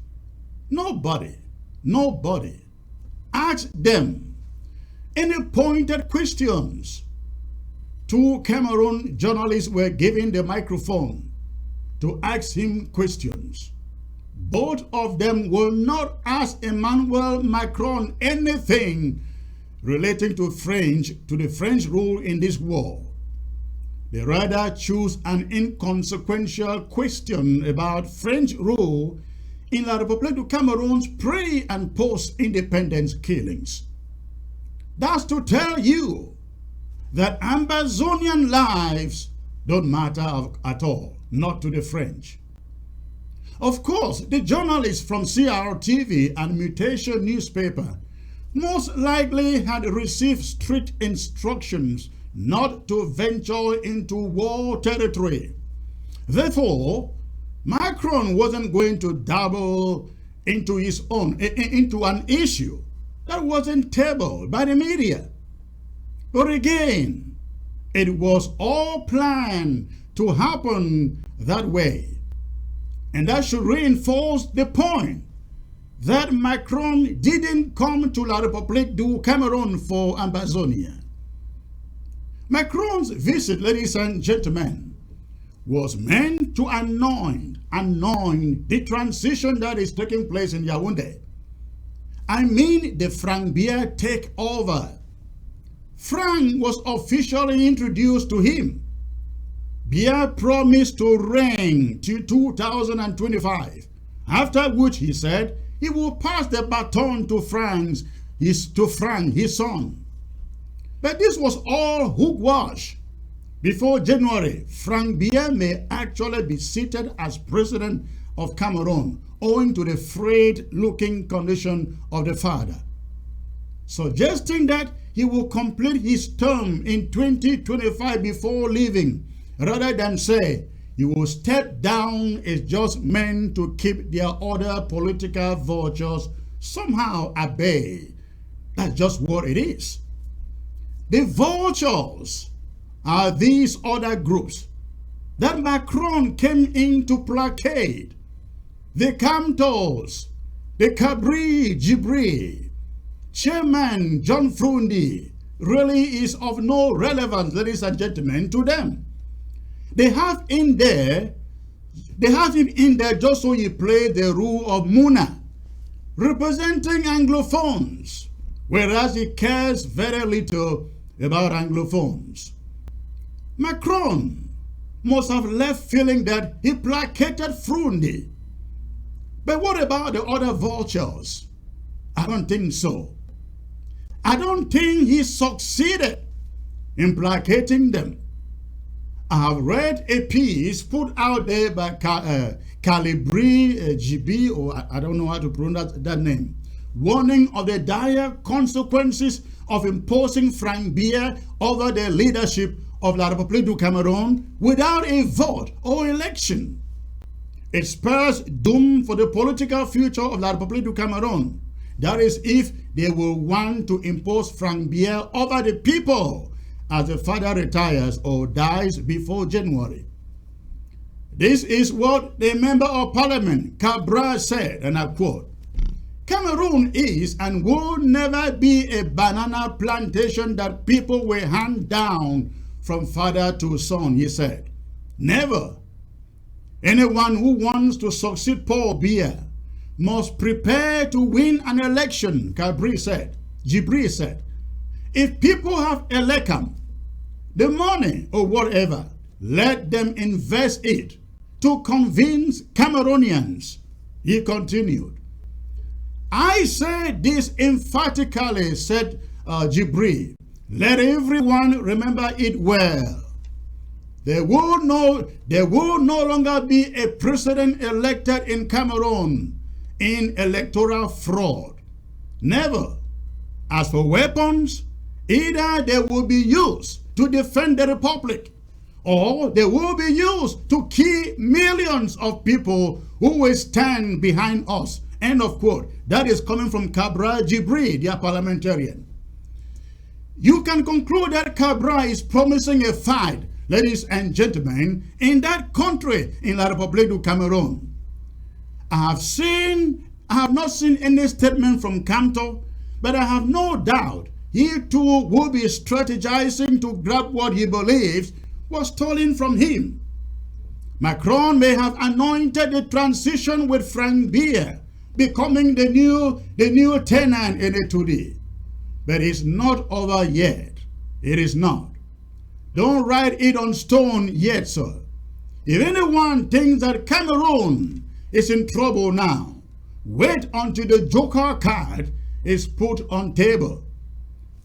Nobody asked them any pointed questions. 2 Cameroon journalists were given the microphone to ask him questions. Both of them will not ask Emmanuel Macron anything relating to the French rule in this war. They rather choose an inconsequential question about French rule in La République du Cameroon's pre- and post-independence killings. That's to tell you that Ambazonian lives don't matter at all, not to the French. Of course, the journalists from CRTV and Mutation newspaper most likely had received strict instructions not to venture into war territory. Therefore, Macron wasn't going to dabble into an issue that wasn't tabled by the media. But again, it was all planned to happen that way. And that should reinforce the point that Macron didn't come to La République du Cameroon for Ambazonia. Macron's visit, ladies and gentlemen, was meant to anoint the transition that is taking place in Yaounde. I mean the Frank Biya takeover. Frank was officially introduced to him. Biya promised to reign till 2025, after which he said he will pass the baton to Frank, his son. But this was all hogwash. Before January, Frank Biya may actually be seated as president of Cameroon, owing to the frayed-looking condition of the father, suggesting that he will complete his term in 2025 before leaving, rather than say he will step down is just meant to keep their other political vultures somehow at bay. That's just what it is. The vultures are these other groups that Macron came in to placate. The Camtos, the Cabri Gibri, Chairman John Frundi really is of no relevance, ladies and gentlemen, to them. They have him in there just so he play the role of Muna, representing Anglophones, whereas he cares very little about Anglophones. Macron must have left feeling that he placated Frundi. But what about the other vultures? I don't think so. I don't think he succeeded in placating them. I have read a piece put out there by Calibri GB, or I don't know how to pronounce that name, warning of the dire consequences of imposing Frank Biya over the leadership of La République du Cameroon without a vote or election. It spells doom for the political future of La République du Cameroon. That is, if they will want to impose Frank Biya over the people as the father retires or dies before January. This is what the Member of Parliament, Cabral, said, and I quote, "Cameroon is and will never be a banana plantation that people will hand down from father to son," he said. Never. Anyone who wants to succeed Paul Biya must prepare to win an election, Gibri said. If people have elecam, the money or whatever, let them invest it to convince Cameroonians, he continued. "I say this emphatically," said Gibri. "Let everyone remember it well. There will no longer be a president elected in Cameroon in electoral fraud. Never. As for weapons, either they will be used to defend the republic, or they will be used to kill millions of people who will stand behind us." End of quote. That is coming from Cabral Gibri, their parliamentarian. You can conclude that Cabral is promising a fight, ladies and gentlemen, in that country, in La République du Cameroon. I have not seen any statement from Camto, but I have no doubt he too will be strategizing to grab what he believes was stolen from him. Macron may have anointed the transition with Frank Biya becoming the new tenant in Etude, but it's not over yet. It is not. Don't write it on stone yet, sir. If anyone thinks that Cameroon is in trouble now, wait until the joker card is put on table.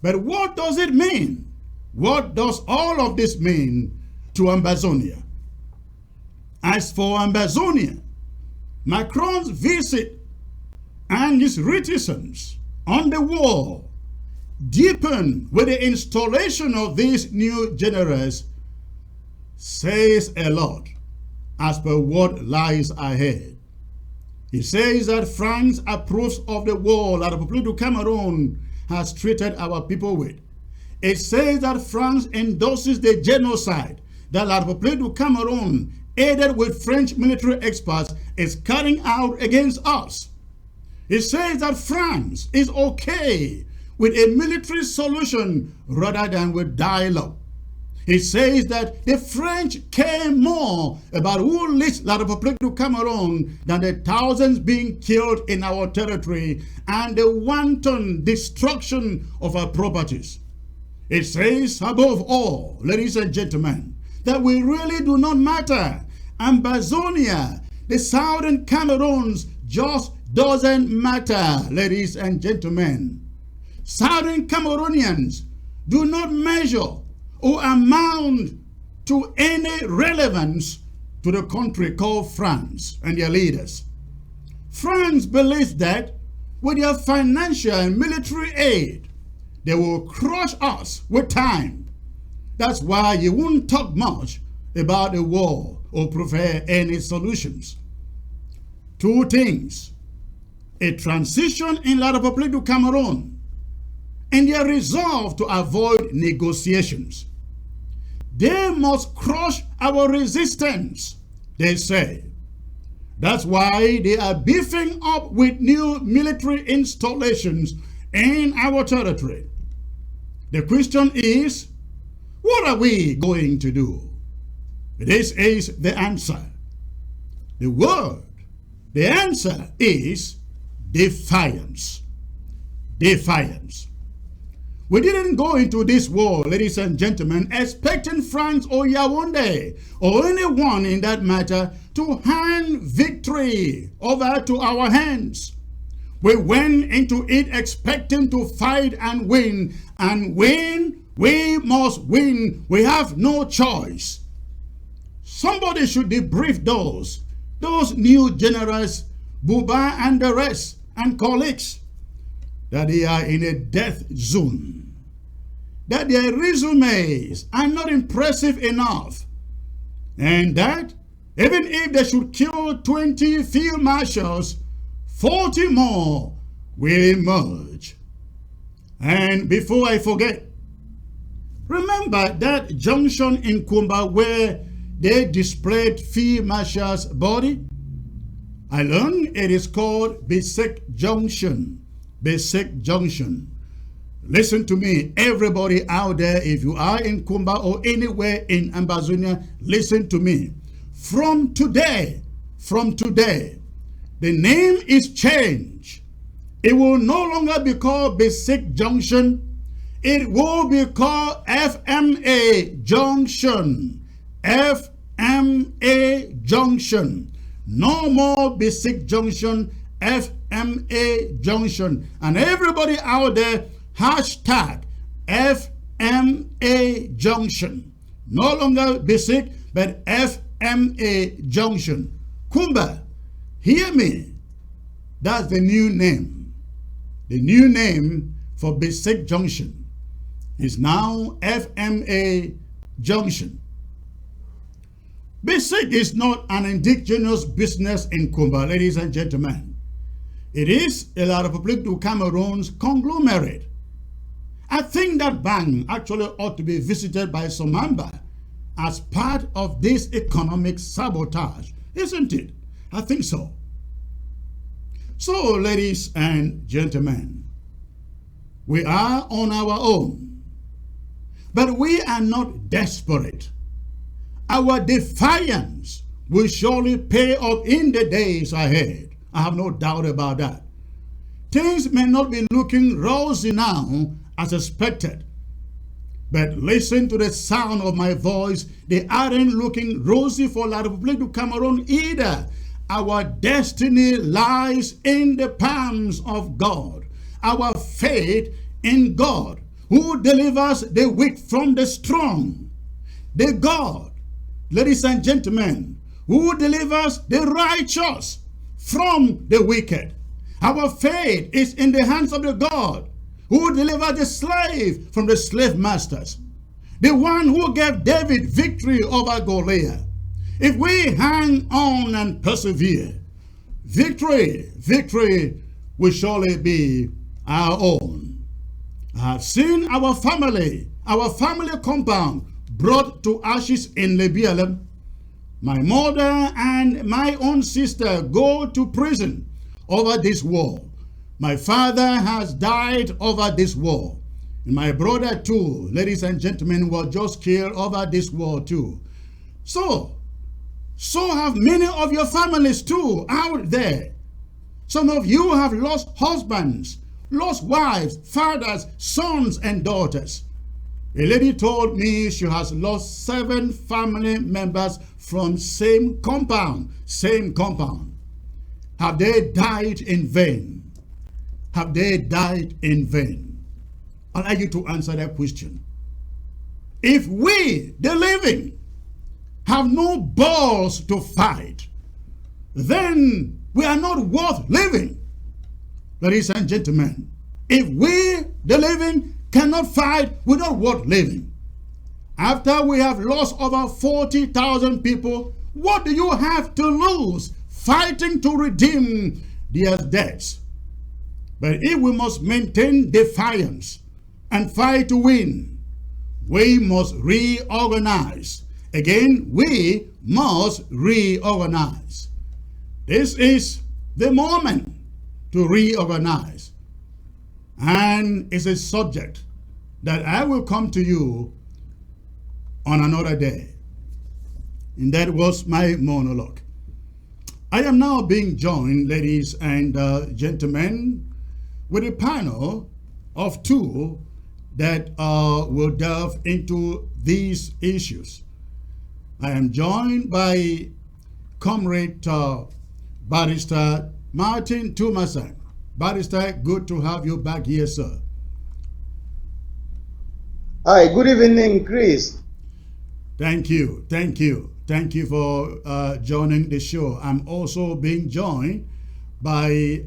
But what does it mean? What does all of this mean? to Ambazonia. As for Ambazonia, Macron's visit and his reticence on the wall deepened with the installation of these new generals says a lot as per what lies ahead. He says that France approves of the war that the Republic of Cameroon has treated our people with. It says that France endorses the genocide that the Republic of Cameroon, aided with French military experts, is carrying out against us. It says that France is okay with a military solution rather than with dialogue. It says that the French care more about who leads La République du Cameroon than the thousands being killed in our territory and the wanton destruction of our properties. It says, above all, ladies and gentlemen, that we really do not matter. Ambazonia, the southern Cameroons, just doesn't matter, ladies and gentlemen. Southern Cameroonians do not measure or amount to any relevance to the country called France and their leaders. France believes that with their financial and military aid, they will crush us with time. That's why you won't talk much about the war or prefer any solutions. Two things: a transition in La République du Cameroon and their resolve to avoid negotiations. They must crush our resistance, they say. That's why they are beefing up with new military installations in our territory. The question is, what are we going to do? This is the answer. The answer is defiance. Defiance. We didn't go into this war, ladies and gentlemen, expecting France or Yaounde or anyone in that matter to hand victory over to our hands. We went into it expecting to fight and win, we must win. We have no choice. Somebody should debrief those new generals, Buba and the rest, and colleagues, that they are in a death zone, that their resumes are not impressive enough, and that even if they should kill 20 field marshals, 40 more will emerge. And before I forget, remember that junction in Kumba where they displayed Field Marshal's body? I learned it is called Bisek Junction. Bisek Junction. Listen to me, everybody out there, if you are in Kumba or anywhere in Ambazonia, listen to me. From today, the name is changed. It will no longer be called Bisek Junction. It will be called FMA Junction. FMA Junction. No more Bisek Junction, FMA Junction. And everybody out there, hashtag FMA Junction. No longer Bisek, but FMA Junction. Kumba, hear me. That's the new name. The new name for Bisek Junction is now FMA Junction. Bisek is not an indigenous business in Kumba, ladies and gentlemen. It is a La République du Cameroon's conglomerate. I think that bank actually ought to be visited by Somamba as part of this economic sabotage, isn't it? I think so. So, ladies and gentlemen, we are on our own, but we are not desperate. Our defiance will surely pay off in the days ahead. I have no doubt about that. Things may not be looking rosy now as expected, but listen to the sound of my voice. They aren't looking rosy for La République du Cameroon either. Our destiny lies in the palms of God. Our faith in God, who delivers the weak from the strong. The God ladies and gentlemen, who delivers the righteous from the wicked. Our faith is in the hands of the God who delivered the slave from the slave masters, the one who gave David victory over Goliath. If we hang on and persevere, victory will surely be our own. I have seen our family compound brought to ashes in Libya. My mother and my own sister go to prison over this war. My father has died over this war. And my brother too, ladies and gentlemen, was just killed over this war too. So have many of your families too out there. Some of you have lost husbands, lost wives, fathers, sons, and daughters. A lady told me she has lost 7 family members from same compound. Have they died in vain? Have they died in vain? I'd like you to answer that question. If we, the living, have no balls to fight, then we are not worth living. Ladies and gentlemen, if we, the living, cannot fight, we're not worth living. After we have lost over 40,000 people, what do you have to lose fighting to redeem their debts? But if we must maintain defiance and fight to win, we must reorganize. Again, we must reorganize. This is the moment to reorganize. And it's a subject that I will come to you on another day. And that was my monologue. I am now being joined, ladies and gentlemen, with a panel of 2 that will delve into these issues. I am joined by Comrade Barrister Martin Tumasan. Barrister, good to have you back here, sir. Hi, good evening, Chris. Thank you for joining the show. I'm also being joined by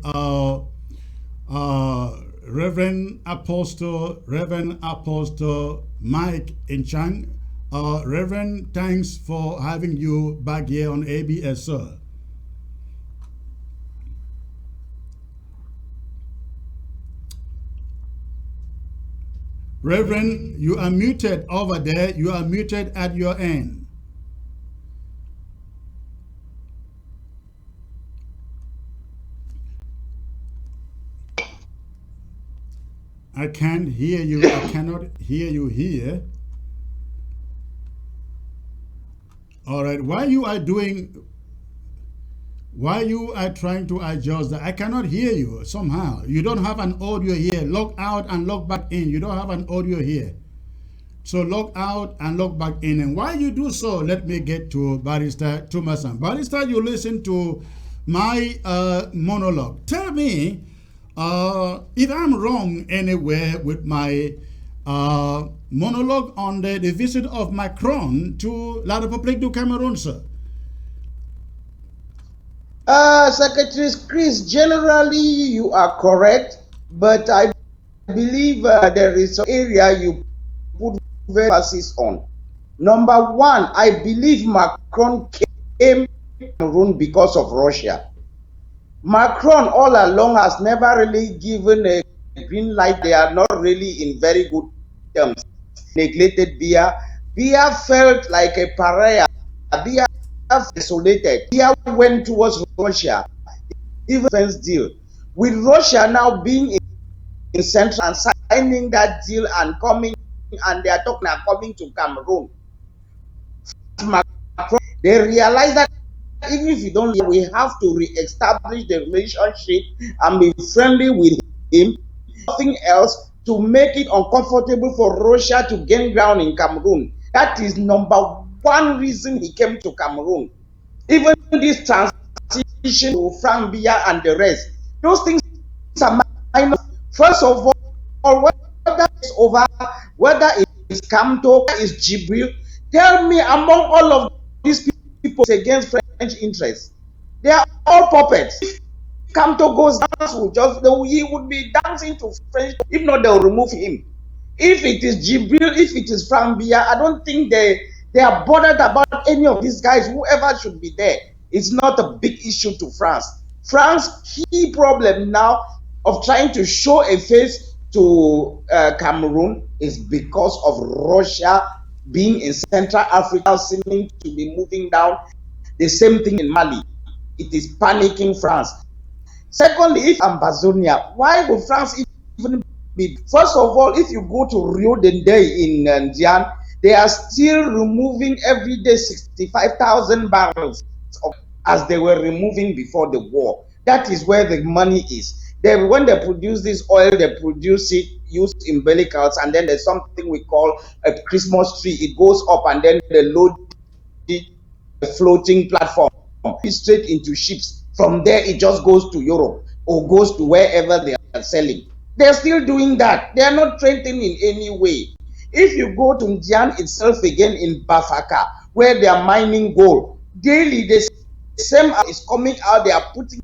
Reverend Apostle Mike Inchang. Reverend, thanks for having you back here on ABS, sir. Reverend, you are muted over there. You are muted at your end. I can't hear you. I cannot hear you here. All right. While you are trying to adjust that, I cannot hear you somehow. You don't have an audio here. Log out and log back in. You don't have an audio here. So log out and log back in. And while you do so, let me get to Barrister Tumasan. Barrister, you listen to my monologue. Tell me if I'm wrong anywhere with my monologue on the visit of Macron to La République du Cameroon, sir. Secretary Chris, generally you are correct, but I believe there is an area you put emphasis on. Number 1, I believe Macron came to Cameroon because of Russia. Macron all along has never really given a green light. They are not really in very good terms. Neglected Biya. Biya felt like a pariah. Biya isolated. Biya went towards Russia. Even defense deal. With Russia now being in Central and signing that deal and coming, and they are talking about coming to Cameroon. Macron, they realize that even if you don't, we have to re-establish the relationship and be friendly with him. Nothing else to make it uncomfortable for Russia to gain ground in Cameroon. That is number 1 reason he came to Cameroon. Even this transition to Frank Biya and the rest, those things are minor. First of all, whether it's over, whether it's Kamto, it's Jibril, tell me among all of these people against French interests. They are all puppets. If Camto goes down, he would be dancing to French. If not, they'll remove him. If it is Jibril, if it is Frambia, I don't think they are bothered about any of these guys. Whoever should be there, it's not a big issue to France. France's key problem now of trying to show a face to Cameroon is because of Russia being in Central Africa, seeming to be moving down. The same thing in Mali. It is panicking France. Secondly, if Ambazonia, why would France even be? First of all, if you go to Rio de Day in Ndian, they are still removing every day 65,000 barrels as they were removing before the war. That is where the money is. When they produce this oil, they produce it used umbilicals, and then there's something we call a Christmas tree. It goes up and then they load it floating platform straight into ships. From there, it just goes to Europe or goes to wherever they are selling. They're still doing that. They are not threatening in any way. If you go to Ndian itself again in Bafaka, where they are mining gold, daily the same is coming out. They are putting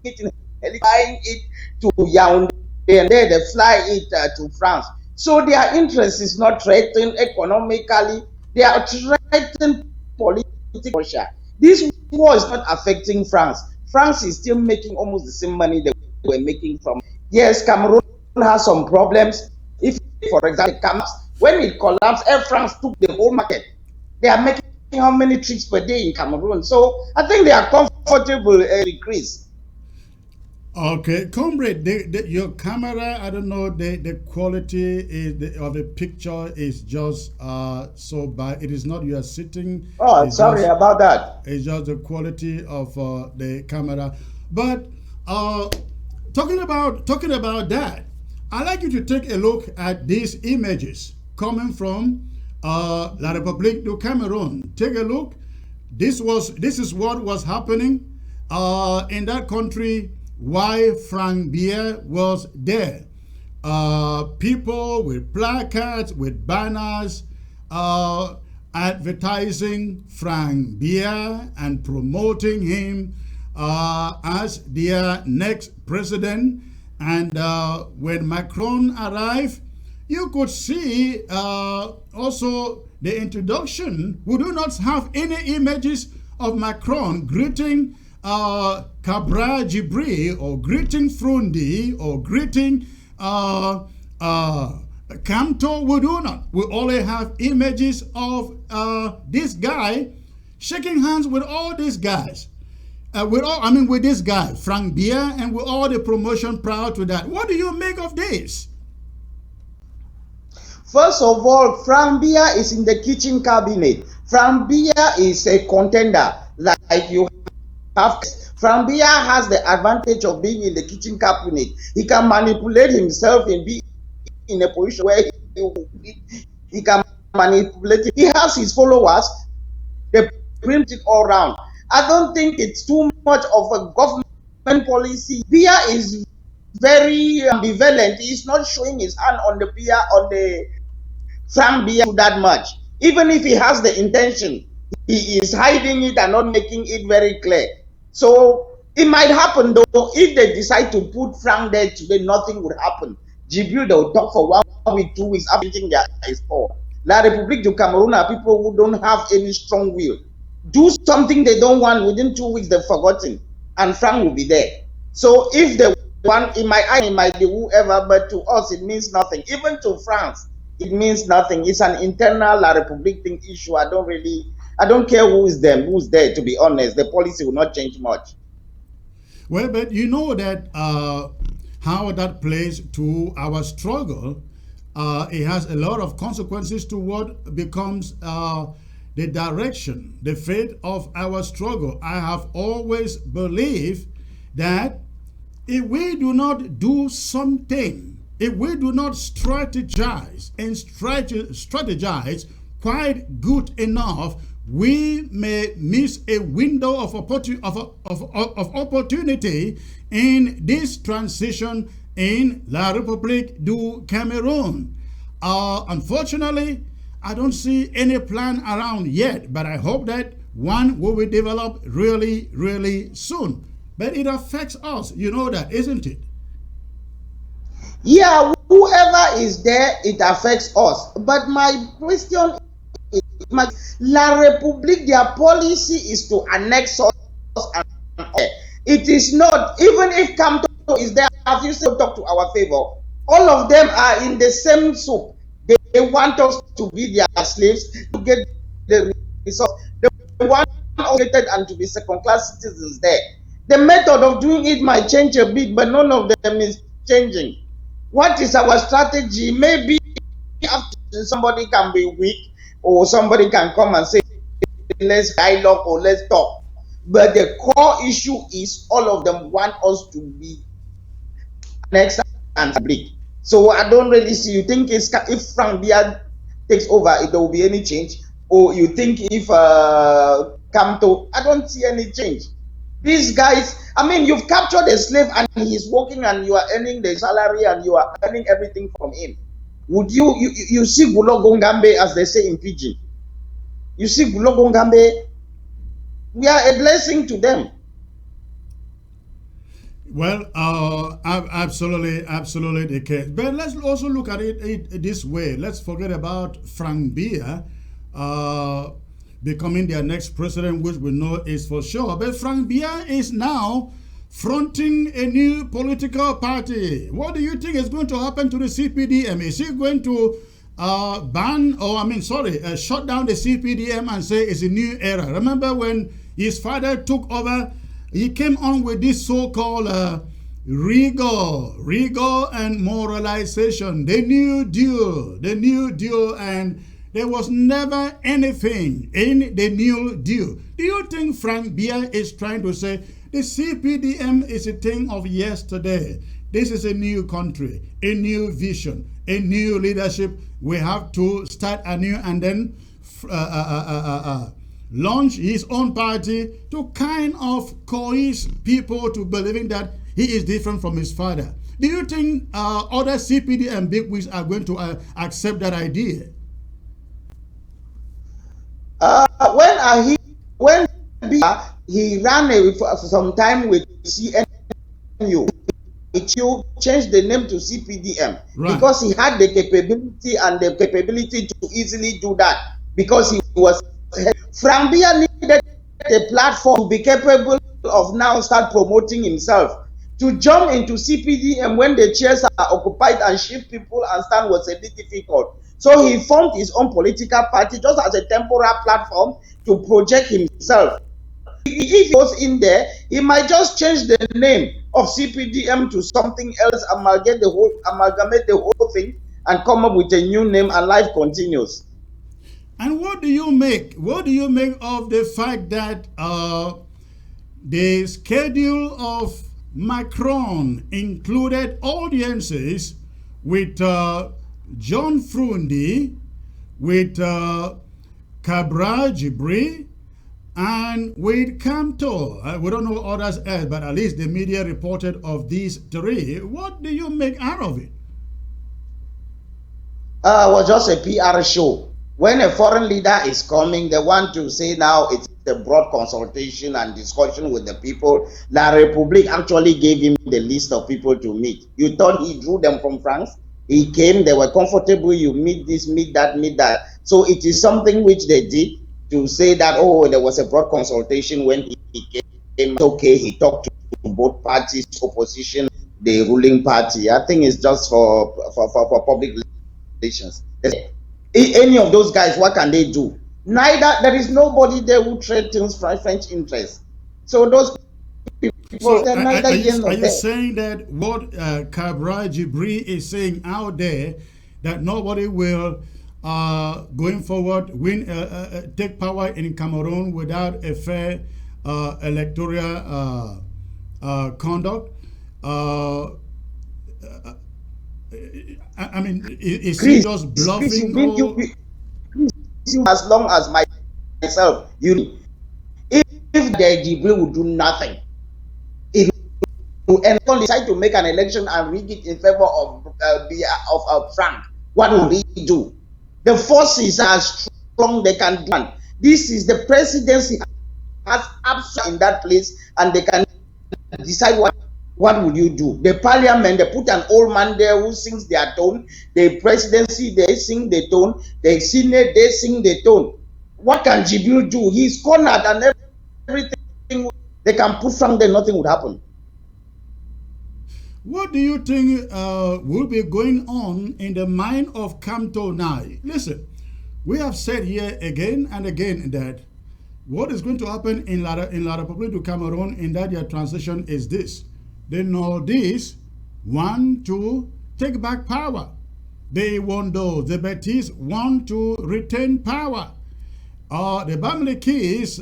it in flying it to Yaounde, and then they fly it to France. So their interest is not threatened economically. They are threatened politically. Russia. This war is not affecting France. France is still making almost the same money they were making from. Yes, Cameroon has some problems. If, for example, when it collapsed, Air France took the whole market. They are making how many trips per day in Cameroon? So I think they are comfortable increase. Okay, comrade, your camera, I don't know, the quality of the picture is just so bad. It is not you are sitting. Oh, sorry about that. It's just the quality of the camera. But talking about that, I'd like you to take a look at these images coming from La République du Cameroun. Take a look. This is what was happening in that country. Why Frank Bier was there. People with placards, with banners, advertising Frank Bier and promoting him as their next president. And when Macron arrived, you could see also the introduction. We do not have any images of Macron greeting Cabra Jibri or greeting Frundi or greeting Camto. We do not. We only have images of this guy shaking hands with all these guys. With this guy, Frank Bier, and with all the promotion prior to that. What do you make of this? First of all, Frank Bier is in the kitchen cabinet. Frank Bier is a contender like you have. Frank Bier has the advantage of being in the kitchen cabinet. He can manipulate himself and be in a position where he can manipulate. He has his followers. They print it all around. I don't think it's too much of a government policy. Bier is very ambivalent. He's not showing his hand on the Frank Bier that much. Even if he has the intention, he is hiding it and not making it very clear. So it might happen though. If they decide to put Frank there today, nothing would happen. Jibril, they will talk for 1 week, 2 weeks after their export. La République du Cameroun are people who don't have any strong will. Do something they don't want, within 2 weeks they've forgotten, and Frank will be there. So if they want, in my eye, it might be whoever, but to us it means nothing. Even to France, it means nothing. It's an internal La République thing issue. I don't care who's there, to be honest. The policy will not change much. Well, but you know that how that plays to our struggle. It has a lot of consequences to what becomes the direction, the fate of our struggle. I have always believed that if we do not do something, if we do not strategize quite good enough, we may miss a window of opportunity in this transition in La République du Cameroun. Unfortunately, I don't see any plan around yet, but I hope that one will be developed really, really soon. But it affects us. You know that, isn't it? Yeah, whoever is there, it affects us. But my question is, La République, their policy is to annex us and it is not, even if Camto is there, have you still talk to our favor? All of them are in the same soup. They want us to be their slaves to get the resource. They want us and to be second-class citizens there. The method of doing it might change a bit, but none of them is changing. What is our strategy? Maybe after somebody can be weak or somebody can come and say, let's dialogue or let's talk. But the core issue is all of them want us to be next and public. So I don't really see. You think if Frank Bia takes over, there will be any change? Or you think if Camto, I don't see any change. These guys, I mean, you've captured a slave and he's working and you are earning the salary and you are earning everything from him. Would you see Gulogongambe, as they say in Pidgin? You see Gulogongambe, we are a blessing to them. Well, absolutely the case. But let's also look at it this way. Let's forget about Frank Bia becoming their next president, which we know is for sure. But Frank Bia is now fronting a new political party. What do you think is going to happen to the CPDM? Is he going to shut down the CPDM and say it's a new era? Remember when his father took over, he came on with this so-called rigor and moralization, the new deal, and there was never anything in the new deal. Do you think Frank Bia is trying to say the CPDM is a thing of yesterday? This is a new country, a new vision, a new leadership. We have to start anew and then launch his own party to kind of coerce people to believing that he is different from his father. Do you think other CPDM bigwigs are going to accept that idea? When he ran away for some time with CNU, you changed the name to CPDM, right, because he had the capability to easily do that, because he was. Frank Bia needed a platform to be capable of now start promoting himself. To jump into CPDM when the chairs are occupied and shift people and stand was a bit difficult. So he formed his own political party just as a temporary platform to project himself. If he was in there, he might just change the name of CPDM to something else, amalgamate the whole thing, and come up with a new name, and life continues. And what do you make? What do you make of the fact that the schedule of Macron included audiences with John Frundi, with Cabral Gibri, and with Camto? We don't know others else, but at least the media reported of these three. What do you make out of it? Was just a PR show. When a foreign leader is coming, they want to say now it's a broad consultation and discussion with the people. La République actually gave him the list of people to meet. You thought he drew them from France? He came, they were comfortable, you meet this, meet that, meet that. So it is something which they did to say that, oh, there was a broad consultation when he came. Okay, he talked to both parties, opposition, the ruling party. I think it's just for public relations. Any of those guys, what can they do? There is nobody there who threatens French interests. So those people, so are you saying that what Cabral Gibri is saying out there, that nobody will going forward take power in Cameroon without a fair electoral conduct? I mean, is he just bluffing? As long as myself, if the Gibri would do nothing, if and decide to make an election and rig it in favor of Frank, what will he do? The forces are strong; they can do. This is the presidency has absolute in that place, and they can decide what would you do. The parliament, they put an old man there who sings their tone. The presidency, they sing the tone. The senate, they sing the tone. What can Jibril do? He's cornered, and everything they can put from there, nothing would happen. What do you think will be going on in the mind of Kamto now? Listen, we have said here again and again that what is going to happen in La République du Cameroon in that year transition is this. The Nordists want to take back power. They want those. The Betis want to retain power. The Bamilekis,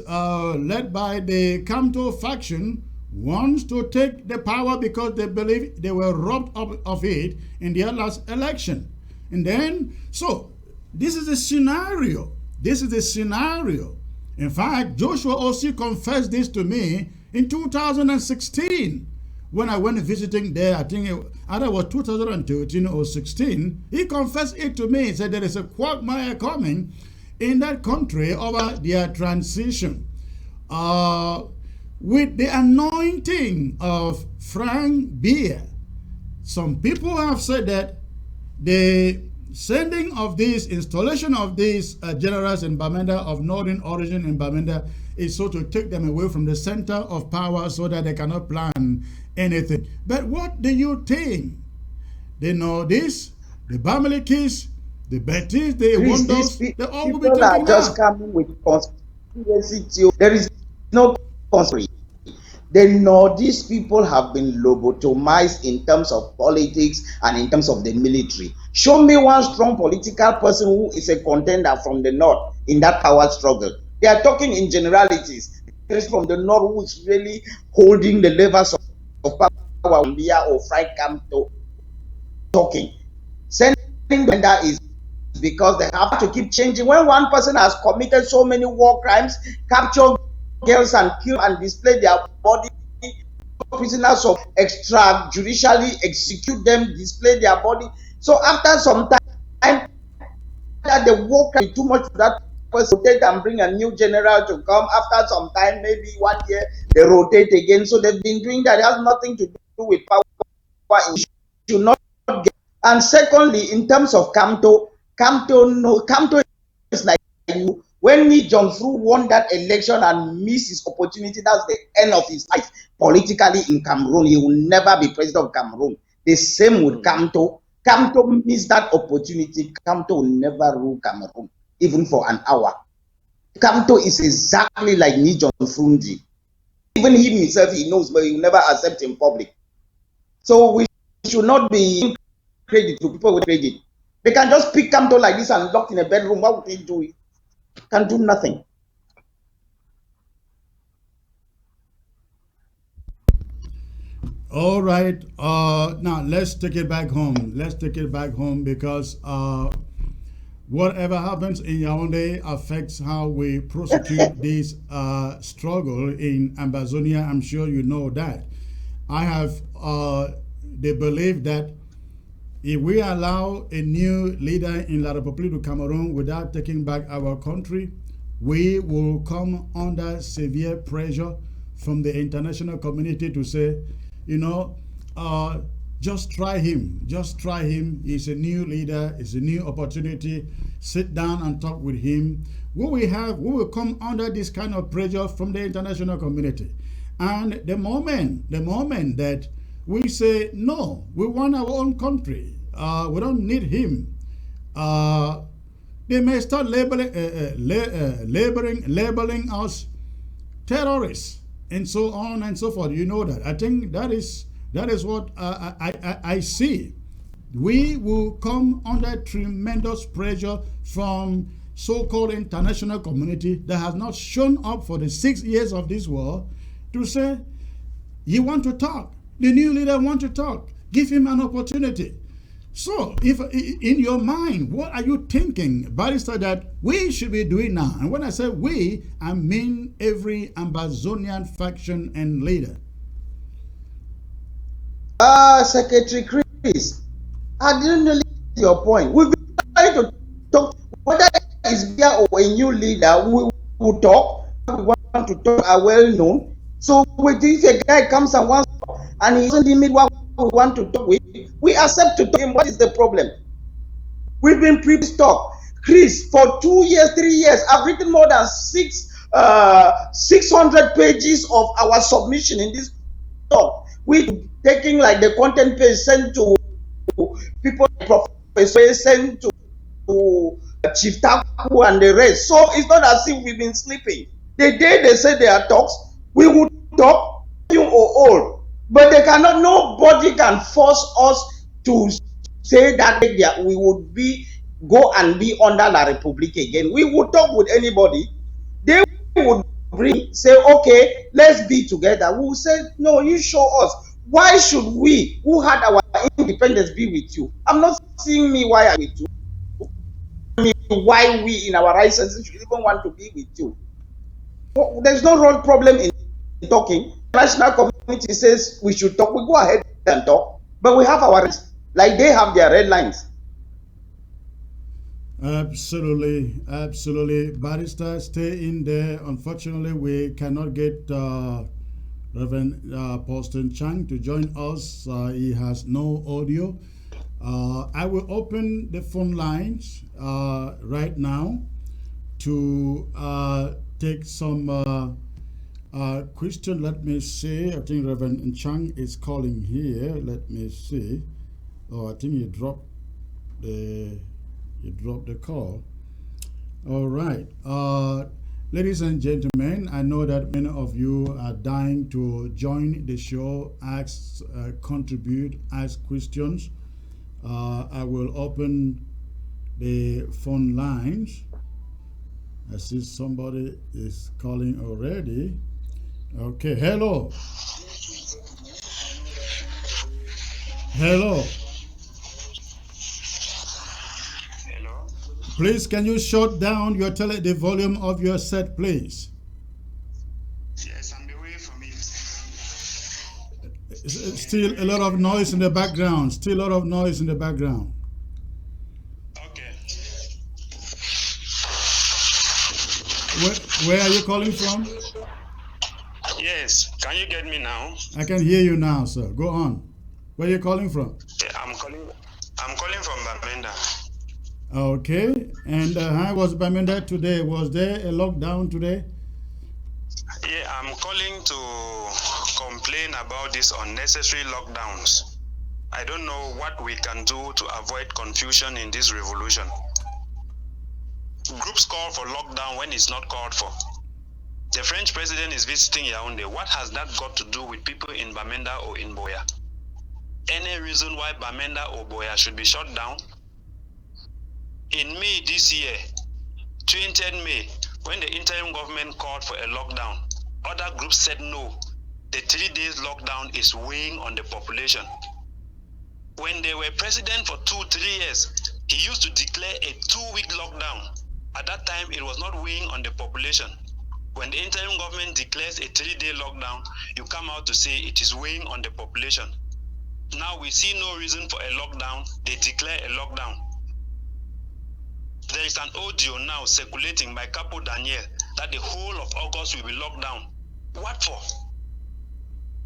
led by the Kamto faction, wants to take the power because they believe they were robbed of it in their last election. And then, so this is a scenario. This is a scenario. In fact, Joshua also confessed this to me in 2016 when I went visiting there. I think either it was 2013 or 16. He confessed it to me. He said there is a quagmire coming in that country over their transition. With the anointing of Frank Beer, some people have said that the sending of this, installation of these generals in Bamenda of northern origin in Bamenda is so to take them away from the center of power so that they cannot plan anything. But what do you think? They know this, the Bamilekis, the Betis, the Wonders, they all will be taken are just out. coming with conspiracy theory. There is no conspiracy. The Northeast people have been lobotomized in terms of politics and in terms of the military. Show me one strong political person who is a contender from the North in that power struggle. They are talking in generalities. There is from the North who is really holding the levers of power, or Frank Kamto talking. Sending the is because they have to keep changing. When one person has committed so many war crimes, capture girls and kill and display their body, prisoners of extrajudicially execute them, display their body. So after some time, that the war can be too much for that person, rotate and bring a new general to come. After some time, maybe 1 year, they rotate again. So they've been doing that. It has nothing to do with power. It should not get. And secondly, in terms of Kamto is like you. When Lee Jong-Fu won that election and missed his opportunity, that's the end of his life politically in Cameroon. He will never be president of Cameroon. The same with Kamto. Kamto missed that opportunity. Kamto will never rule Cameroon, even for an hour. Kamto is exactly like Lee Jong-Fu. Even him himself, he knows, but he will never accept in public. So we should not be giving credit to people with credit. They can just pick Kamto like this and lock in a bedroom. What would he do? Can do nothing. All right. Now let's take it back home. Let's take it back home because whatever happens in Yaounde affects how we prosecute this struggle in Ambazonia. I'm sure you know that. I have the belief that if we allow a new leader in La République du Cameroon without taking back our country, we will come under severe pressure from the international community to say, you know, just try him. Just try him. He's a new leader. It's a new opportunity. Sit down and talk with him. We will come under this kind of pressure from the international community. And the moment that we say, no, we want our own country, we don't need him, they may start labeling us terrorists and so on and so forth. You know that. I think that is what I see. We will come under tremendous pressure from so-called international community that has not shown up for the 6 years of this war to say, you want to talk. The new leader wants to talk. Give him an opportunity. So, if in your mind, what are you thinking, Barrister, that we should be doing now? And when I say we, I mean every Ambazonian faction and leader. Secretary Chris, I didn't really get your point. We've been trying to talk, whether it's Bia or a new leader, we will talk. We want to talk are well known. So if a guy comes and wants to talk and he doesn't limit what we want to talk with, we accept to talk him. What is the problem? We've been pre-stock. Chris, for 2 years, 3 years, I've written more than 600 pages of our submission in this talk. We taking like the content page sent to people, professors, sent to Chief Taku and the rest. So it's not as if we've been sleeping. The day they say there are talks, we would talk, young or old. But they cannot, nobody can force us to say that we would go and be under La Republique again. We would talk with anybody. They would say, okay, let's be together. We will say, no, you show us. Why should we, who had our independence, be with you? I'm not seeing me why I'm with you. Why we in our right senses should even want to be with you. There's no real problem in talking. The national community says we should talk. We go ahead and talk. But we have our rights, like they have their red lines. Absolutely, absolutely. Barrister, stay in there. Unfortunately, we cannot get Reverend Poston Chang to join us. He has no audio. I will open the phone lines right now to take some question. Let me see. I think Reverend Chang is calling here. Let me see. Oh, I think he dropped the call. All right. Ladies and gentlemen, I know that many of you are dying to join the show, ask, contribute, ask questions. I will open the phone lines. I see somebody is calling already. Okay, hello. Hello. Hello. Please, can you shut down the volume of your set, please? Yes, I'm away from it. Still a lot of noise in the background. Still a lot of noise in the background. Okay. Where are you calling from? Yes. Can you get me now? I can hear you now, sir. Go on. Where are you calling from? Yeah, I'm calling from Bamenda. Okay. And how was Bamenda today? Was there a lockdown today? Yeah, I'm calling to complain about these unnecessary lockdowns. I don't know what we can do to avoid confusion in this revolution. Groups call for lockdown when it's not called for. The French president is visiting Yaounde. What has that got to do with people in Bamenda or in Boya? Any reason why Bamenda or Boya should be shut down? In May this year, 20th May, when the interim government called for a lockdown, other groups said no. The 3 days lockdown is weighing on the population. When they were president for 2-3 years, he used to declare a 2-week lockdown. At that time, it was not weighing on the population. When the interim government declares a 3-day lockdown, you come out to say it is weighing on the population. Now we see no reason for a lockdown, they declare a lockdown. There is an audio now circulating by Capo Daniel that the whole of August will be locked down. What for?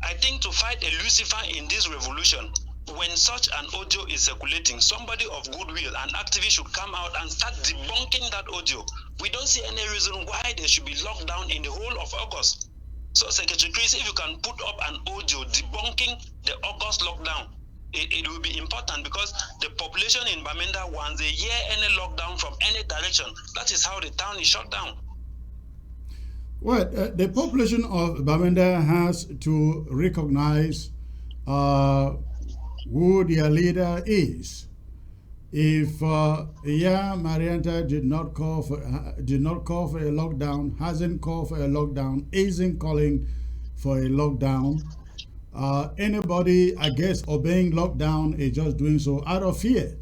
I think to fight a Lucifer in this revolution, when such an audio is circulating, somebody of goodwill, an activist should come out and start debunking that audio. We don't see any reason why they should be locked down in the whole of August. So Secretary Chris, if you can put up an audio debunking the August lockdown, it will be important because the population in Bamenda wants a year any lockdown from any direction. That is how the town is shut down. Well, the population of Bamenda has to recognize who their leader is. If Marianta did not call for a lockdown, hasn't called for a lockdown, isn't calling for a lockdown, anybody, I guess, obeying lockdown is just doing so out of fear.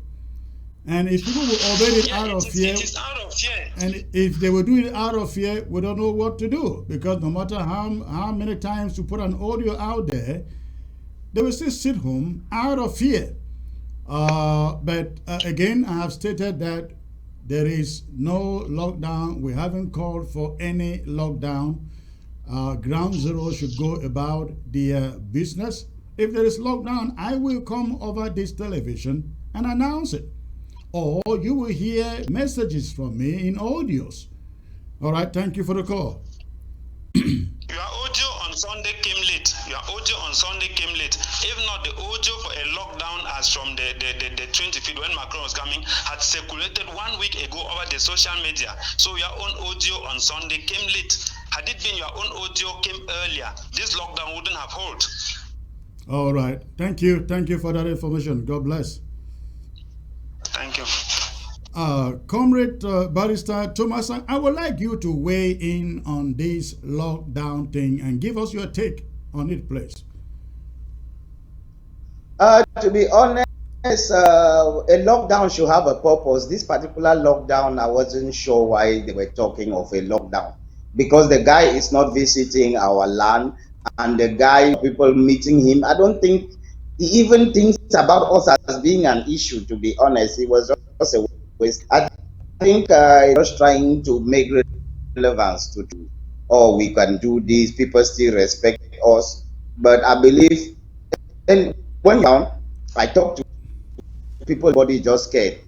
And if people will obey it out of fear, it is out of fear. And if they will do it out of fear, we don't know what to do, because no matter how many times you put an audio out there, they will still sit home out of fear. But again, I have stated that There is no lockdown. We haven't called for any lockdown. Ground Zero should go about their business. If there is lockdown, I will come over this television and announce it. Or you will hear messages from me in audios. All right, thank you for the call. Your audio on Sunday came late. Your audio on Sunday came late. If not, the audio for a lockdown as from the 25th when Macron was coming had circulated 1 week ago over the social media. So your own audio on Sunday came late. Had it been your own audio came earlier, this lockdown wouldn't have held. All right. Thank you. Thank you for that information. God bless. Thank you. Comrade Barrister Thomas, I would like you to weigh in on this lockdown thing and give us your take on it, please. To be honest, a lockdown should have a purpose. This particular lockdown, I wasn't sure why they were talking of a lockdown, because the guy is not visiting our land, and the guy, people meeting him, I don't think he even thinks about us as being an issue, to be honest. It was just a waste. I think he was trying to make relevance to, oh, we can do this, people still respect us. But I believe, and when I talk to people, everybody just scared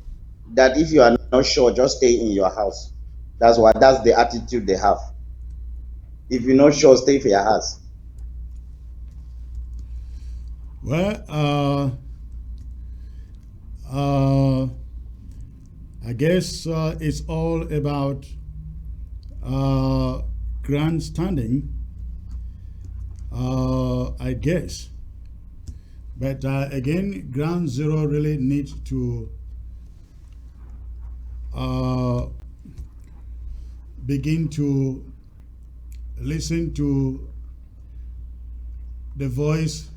that if you are not sure, just stay in your house. That's the attitude they have. If you're not sure, stay for your house. Well, I guess it's all about grandstanding, I guess. But again, Ground Zero really needs to begin to listen to the voice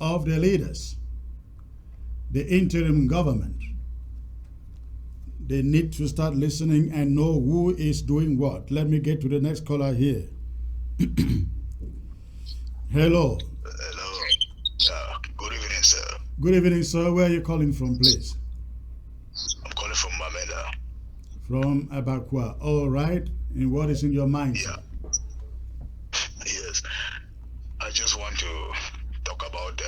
of the leaders, the interim government. They need to start listening and know who is doing what. Let me get to the next caller here. Hello. Hello. Good evening, sir. Good evening, sir. Where are you calling from, please? I'm calling from Bamenda. From Abakwa. All right. And what is in your mind, sir? Yes. I just want to talk about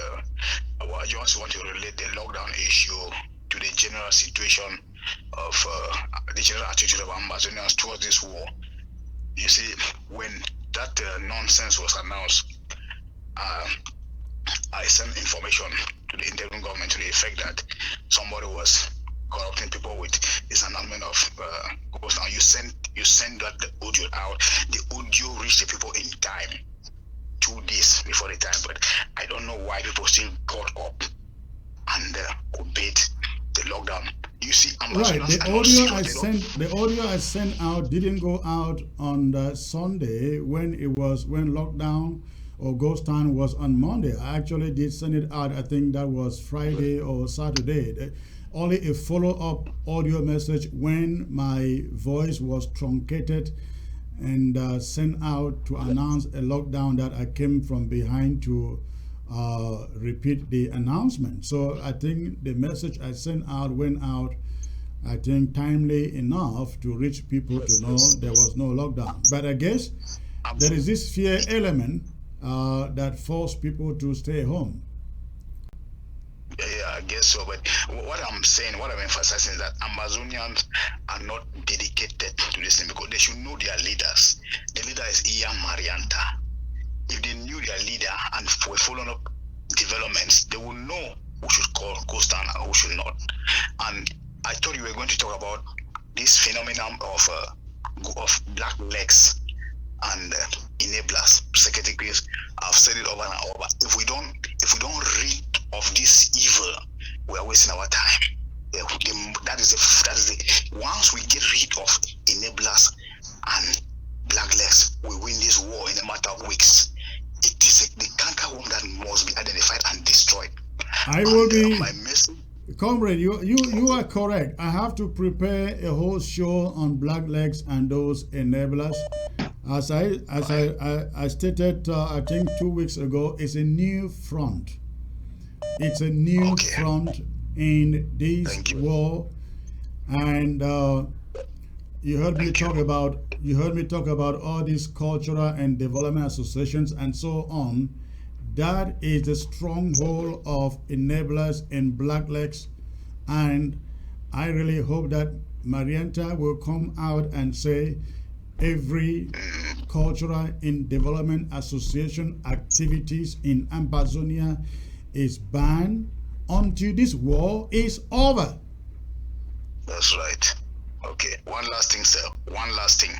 I just want to relate the lockdown issue to the general situation of the general attitude of Ambazonians towards this war. You see, when that nonsense was announced, I sent information to the interim government to the effect that somebody was corrupting people with this announcement of ghost. Now you send that the audio out. The audio reached the people in time, 2 days before the time. But I don't know why people still got up and obeyed the lockdown. You see, right. The audio I sent out didn't go out on the Sunday when lockdown or ghost town was on Monday. I actually did send it out. I think that was Friday or Saturday. Only a follow-up audio message when my voice was truncated and sent out to announce a lockdown that I came from behind to repeat the announcement. So I think the message I sent out went out, I think, timely enough to reach people to know there was no lockdown. But I guess there is this fear element that forced people to stay home. Yeah, I guess so. But what I'm saying, what I'm emphasizing is that Ambazonians are not dedicated to this thing because they should know their leaders. The leader is Iya Marianta. If they knew their leader and were following up developments, they would know who should call Coast Town and who should not. And I thought you were going to talk about this phenomenon of black legs and enablers, secretaries. I've said it over and over. If we don't rid of this evil, we are wasting our time. That is the once we get rid of enablers and black legs, we win this war in a matter of weeks. It is the canker worm that must be identified and destroyed. I will be. My message. Comrade, you are correct. I have to prepare a whole show on black legs and those enablers. As I stated, I think 2 weeks ago, it's a new front. It's a new front in this war. And you heard me talk about all these cultural and development associations and so on. That is the stronghold of enablers in Blacklegs, and I really hope that Marianta will come out and say every cultural and development association activities in Ambazonia is banned until this war is over. That's right. Okay. One last thing, sir. One last thing.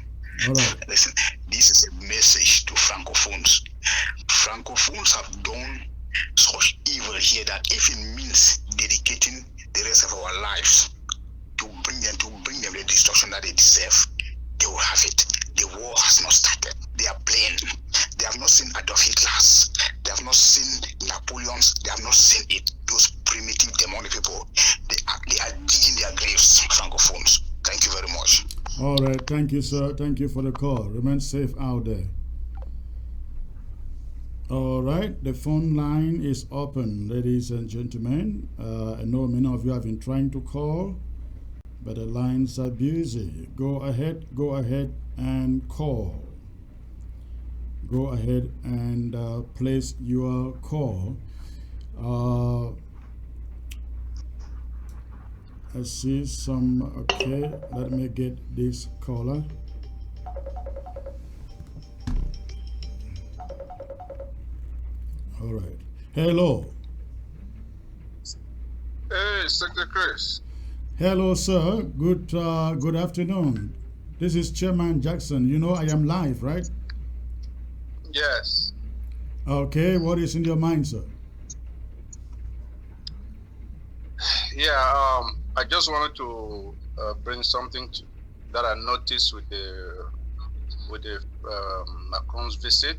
All right. Listen, this is a message to Francophones. Francophones have done such evil here that if it means dedicating the rest of our lives to bring them the destruction that they deserve, they will have it. The war has not started. They are playing. They have not seen Adolf Hitler's. They have not seen Napoleon's. They have not seen it. Those primitive demonic people, they are digging their graves, Francophones. Thank you very much. All right. Thank you, sir. Thank you for the call. Remain safe out there. All right. The phone line is open, ladies and gentlemen. I know many of you have been trying to call, but the lines are busy. Go ahead and call. Go ahead and place your call. I see some. Okay, let me get this caller. All right. Hello. Hey, Secretary Chris. Hello, sir. Good afternoon. This is Chairman Jackson. You know I am live, right? Yes. Okay. What is in your mind, sir? Yeah. I just wanted to bring something that I noticed with the Macron's visit.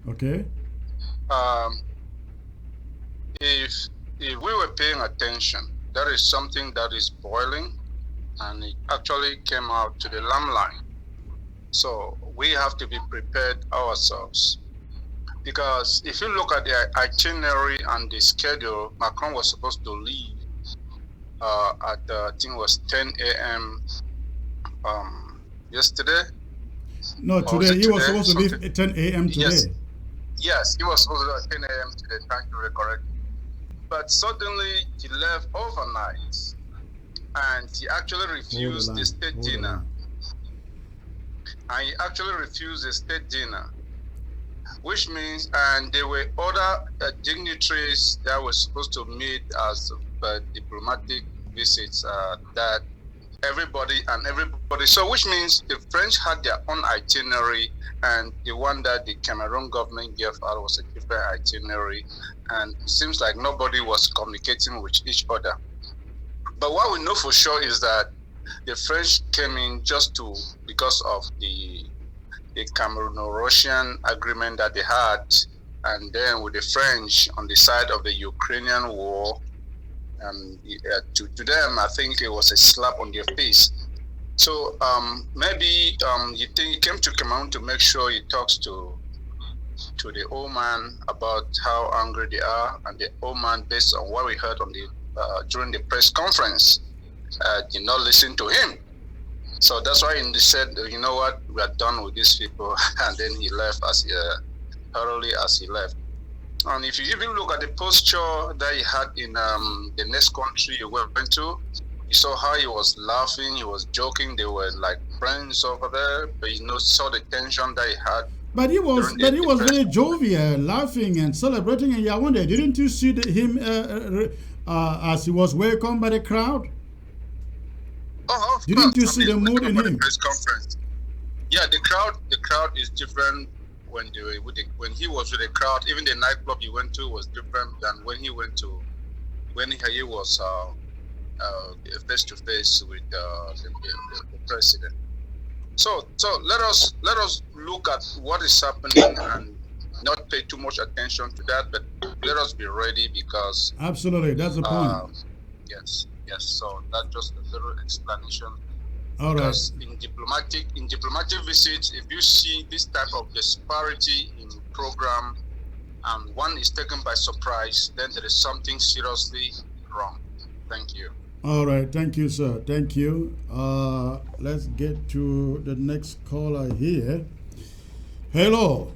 Okay. If we were paying attention, there is something that is boiling, and it actually came out to the limelight. So we have to be prepared ourselves, because if you look at the itinerary and the schedule, Macron was supposed to leave at I think it was 10 a.m. Yesterday. No, today. He was supposed to leave at 10 a.m. today. Yes, he was supposed to leave at 10 a.m. today. Thank you, very correct. But suddenly he left overnight, and he actually refused the state dinner. And he actually refused the state dinner, which means, and there were other dignitaries that were supposed to meet as diplomatic visits that everybody, so which means the French had their own itinerary, and the one that the Cameroon government gave out was a different itinerary, and it seems like nobody was communicating with each other. But what we know for sure is that the French came in because of the Cameroon-Russian agreement that they had, and then with the French on the side of the Ukrainian war, and to them, I think it was a slap on their face. So maybe you think he came to Cameroon to make sure he talks to the old man about how angry they are, and the old man, based on what we heard on the during the press conference, did not listen to him. So that's why he said, you know what, we are done with these people, and then he left thoroughly as he left. And if you even look at the posture that he had in the next country he went to, you saw how he was laughing, he was joking, they were like friends over there, but you saw the tension that he had. But he was very jovial, laughing and celebrating in Yaounde. Didn't you see him as he was welcomed by the crowd? Oh, didn't you see the mood in him? Press conference. Yeah, the crowd is different when he was with the crowd. Even the nightclub he went to was different than when he was face to face with the president. So let us look at what is happening and not pay too much attention to that, but let us be ready, because absolutely, that's the point. Yes. So that's just a little explanation. All because right. in diplomatic visits, if you see this type of disparity in program, and one is taken by surprise, then there is something seriously wrong. Thank you. All right, thank you, sir. Thank you. Let's get to the next caller here. Hello.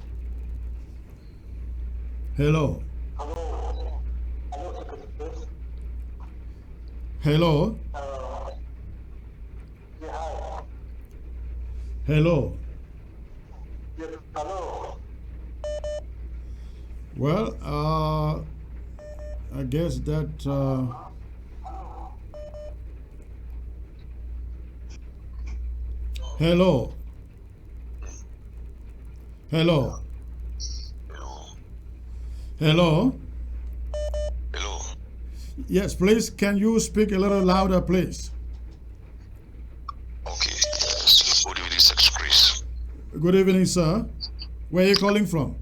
Hello. Hello. Hello. Well, I guess that. Hello. Hello. Hello. Hello. Yes, please. Can you speak a little louder, please? Okay. Yes. Good evening, Secretary Chris. Good evening, sir. Where are you calling from?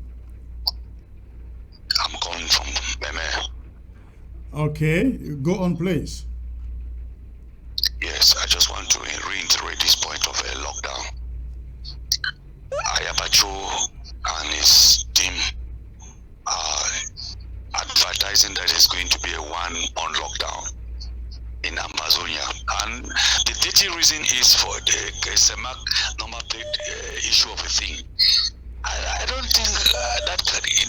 I'm calling from Meme. Okay, go on, please. Yes, I just want to reiterate this point of a lockdown. Ayabacho and his team are advertising that there's going to be a one on lockdown in Ambazonia. And the dirty reason is for the SEMAC number plate issue of a thing. I don't think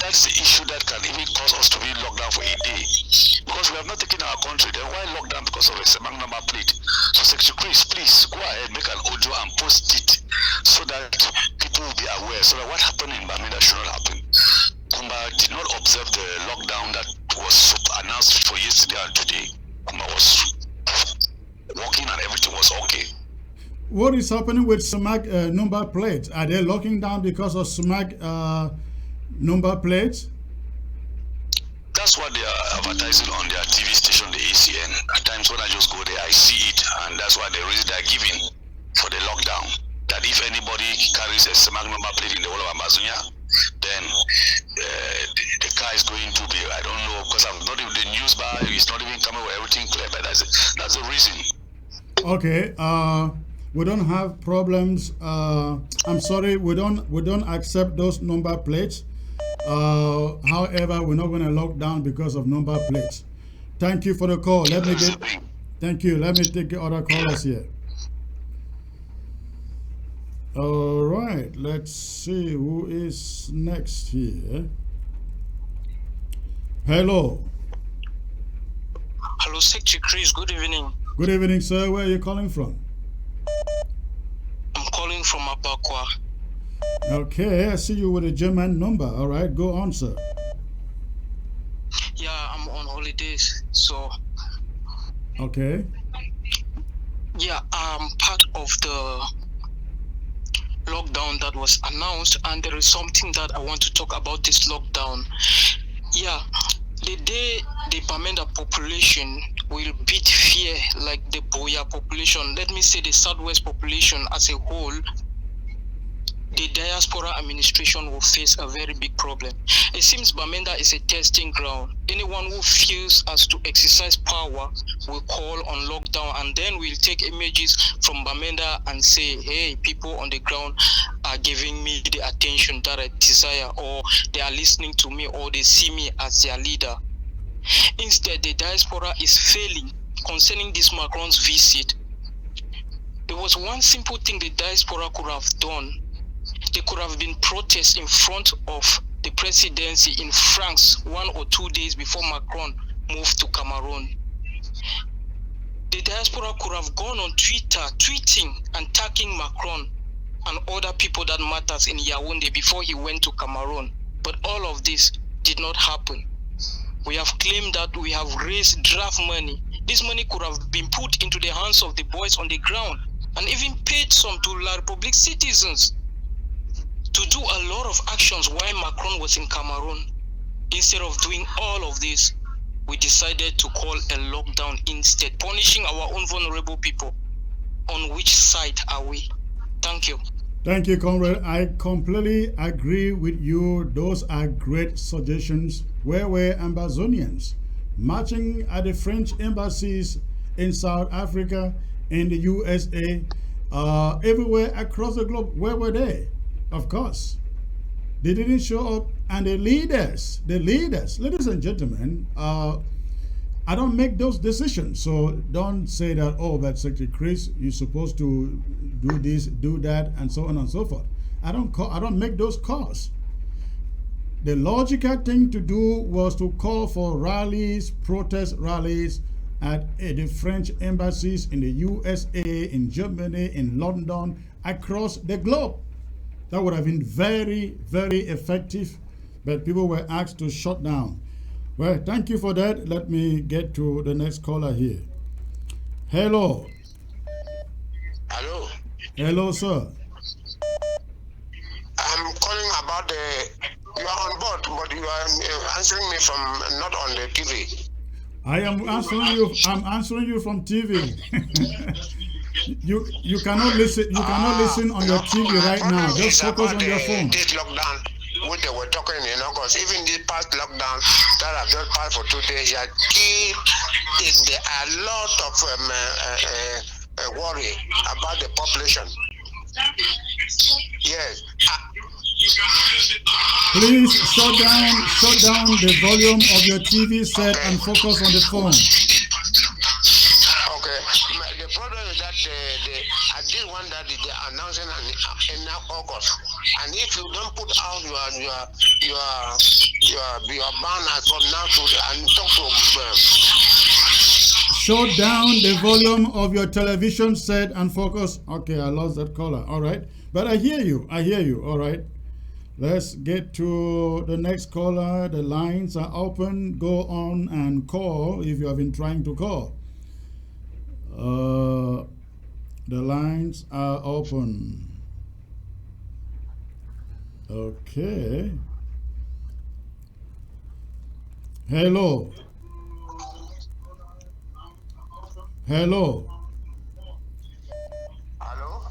that's the issue that can even cause us to be locked down for a day. Because we have not taken our country, then why lock down because of a SEMAC number plate? So Secretary Chris, please go ahead, make an audio and post it so that people will be aware, so that what happened in Bamenda should not happen. Kumba did not observe the lockdown that was announced for yesterday and today. Kumba was walking and everything was okay. What is happening with SMAC number plates? Are they locking down because of SMAC number plates? That's what they are advertising on their TV station, the ACN. At times when I just go there, I see it, and that's why the reason they're giving for the lockdown. That if anybody carries a SMAC number plate in the whole of Ambazonia, then the car is going to be, I don't know, because I'm not even the news bar, it's not even coming with everything clear, but that's the reason. Okay, we don't have problems. I'm sorry, we don't accept those number plates. However, we're not going to lock down because of number plates. Thank you for the call. Thank you. Let me take the other callers here. All right, let's see who is next here. Hello. Hello, Secretary Chris. Good evening. Good evening, sir. Where are you calling from? I'm calling from Abakwa. Okay, I see you with a German number. All right, go on, sir. Yeah, I'm on holidays, so. Okay. Yeah, I'm part of the lockdown that was announced, and there is something that I want to talk about this lockdown. Yeah, the day the Bamenda population will beat fear like the Boya population, let me say the Southwest population as a whole, the diaspora administration will face a very big problem. It seems Bamenda is a testing ground. Anyone who feels as to exercise power will call on lockdown, and then we'll take images from Bamenda and say, hey, people on the ground are giving me the attention that I desire, or they are listening to me, or they see me as their leader. Instead, the diaspora is failing concerning this Macron's visit. There was one simple thing the diaspora could have done. They could have been protests in front of the presidency in France 1 or 2 days before Macron moved to Cameroon. The diaspora could have gone on Twitter, tweeting and tagging Macron and other people that matters in Yaounde before he went to Cameroon. But all of this did not happen. We have claimed that we have raised draft money. This money could have been put into the hands of the boys on the ground and even paid some to La Republique citizens to do a lot of actions while Macron was in Cameroon. Instead of doing all of this, we decided to call a lockdown instead, punishing our own vulnerable people. On which side are we? Thank you. Thank you, comrade. I completely agree with you. Those are great suggestions. Where were Ambazonians marching at the French embassies in South Africa, in the USA, everywhere across the globe? Where were they? Of course, they didn't show up. And the leaders, ladies and gentlemen, I don't make those decisions. So don't say that, oh, but Secretary Chris, you're supposed to do this, do that, and so on and so forth. I don't make those calls. The logical thing to do was to call for rallies, protest rallies at the French embassies in the USA, in Germany, in London, across the globe. That would have been very, very effective, but people were asked to shut down. Well, thank you for that. Let me get to the next caller here. Hello. Hello. Hello, sir. I'm calling about you are on board, but you are answering me from not on the TV. I am answering you. I'm answering you from TV. you cannot listen. You cannot listen on your TV right now. Just focus on your phone. This lockdown, what they were talking in August, even this past lockdown that I've just passed for 2 days, there are a lot of worry about the population. Yes. Please shut down the volume of your TV set and focus on the phone. Okay. The problem is that I did one that they are announcing in August, and if you don't put out your banners from now to and talk to Shut down the volume of your television set and focus. Okay, I lost that caller. All right, but I hear you. All right. Let's get to the next caller. The lines are open. Go on and call if you have been trying to call. The lines are open. Okay. Hello. Hello. Hello.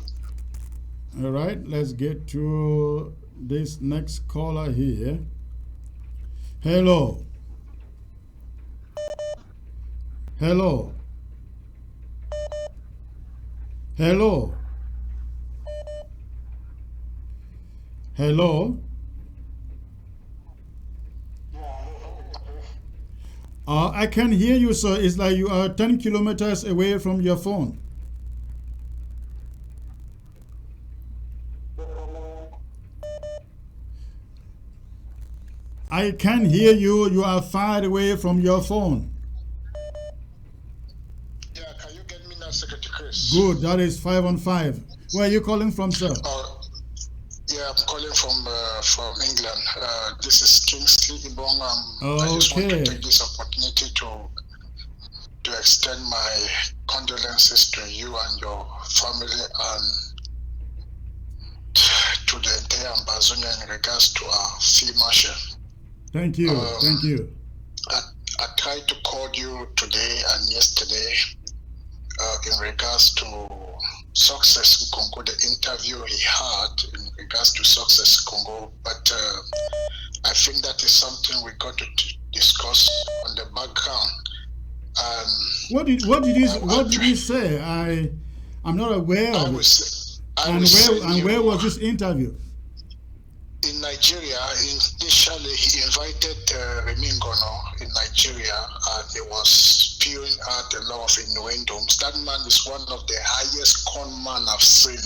All right, let's get to this next caller here. Hello. Hello. Hello. Hello. I can hear you, sir. It's like you are 10 kilometers away from your phone. I can hear you. You are far away from your phone. Yeah, can you get me now, Secretary Chris? Good. That is 5 on 5. Where are you calling from, sir? Yeah, I'm calling from England. This is Kingsley Ibong. I just want to take this opportunity to extend my condolences to you and your family and to the entire Ambazonia in regards to our field marshal. Thank you. Thank you. I tried to call you today and yesterday in regards to Success Congo, the interview he had in regards to Success Congo, but I think that is something we got to discuss on the background. What did he say? I'm not aware of it. Where was this interview? In Nigeria, initially he invited Remy Ngono in Nigeria, and he was spewing out a lot of innuendos. That man is one of the highest con man I've seen.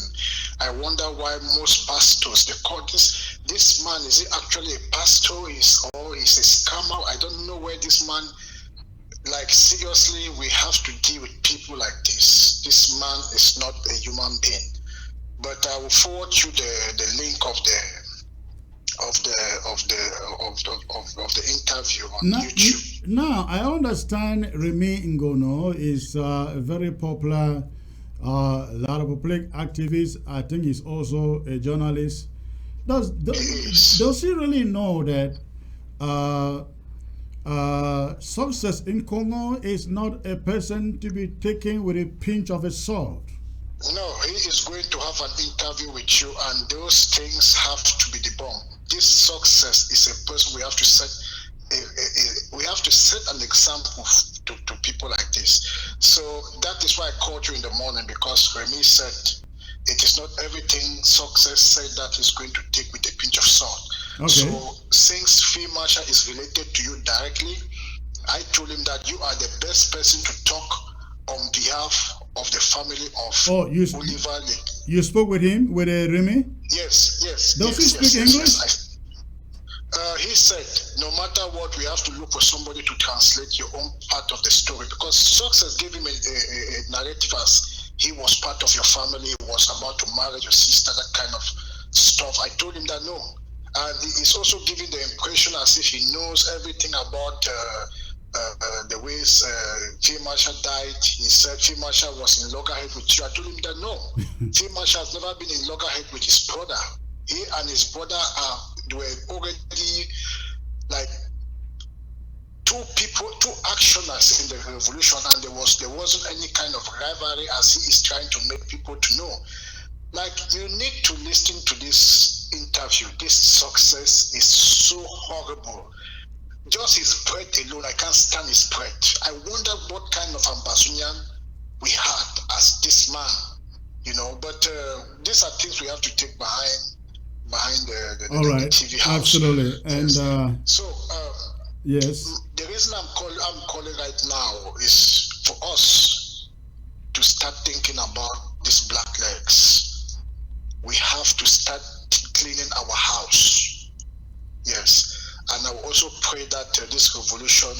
I wonder why most pastors, they call this man, is he actually a pastor or is a scammer? I don't know where this man, like seriously, we have to deal with people like this. This man is not a human being. But I will forward you the link of the interview on YouTube. Now, I understand Remy Ngono is a very popular, a lot of public activist. I think he's also a journalist. Does he really know that success in Congo is not a person to be taken with a pinch of salt? No, he is going to have an interview with you, and those things have to be debunked. This success is a person we have to set. We have to set an example to people like this. So that is why I called you in the morning, because Remy said it is not everything Success said that he's going to take with a pinch of salt. Okay. So since Field Marshal is related to you directly, I I told him that you are the best person to talk on behalf of the family of Oliver. You spoke with him, with Remy? Yes. Does he speak English? He said, no matter what, we have to look for somebody to translate your own part of the story, because Success gave him a narrative as he was part of your family, he was about to marry your sister, that kind of stuff. I told him that no. And he's also giving the impression as if he knows everything about the ways Field Marshal died. He said Field Marshal was in loggerhead with you. I told him that no, Field Marshal has never been in loggerhead with his brother. He and his brother were already like two actioners in the revolution, and there wasn't any kind of rivalry as he is trying to make people to know. Like, you need to listen to this interview. This Success is so horrible. Just his breath alone, I can't stand his breath. I wonder what kind of Ambazonian we had as this man, you know. But these are things we have to take behind the TV house. Absolutely. And yes, the reason I'm calling right now is for us to start thinking about these black legs. We have to start cleaning our house. Yes. And I will also pray that this revolution,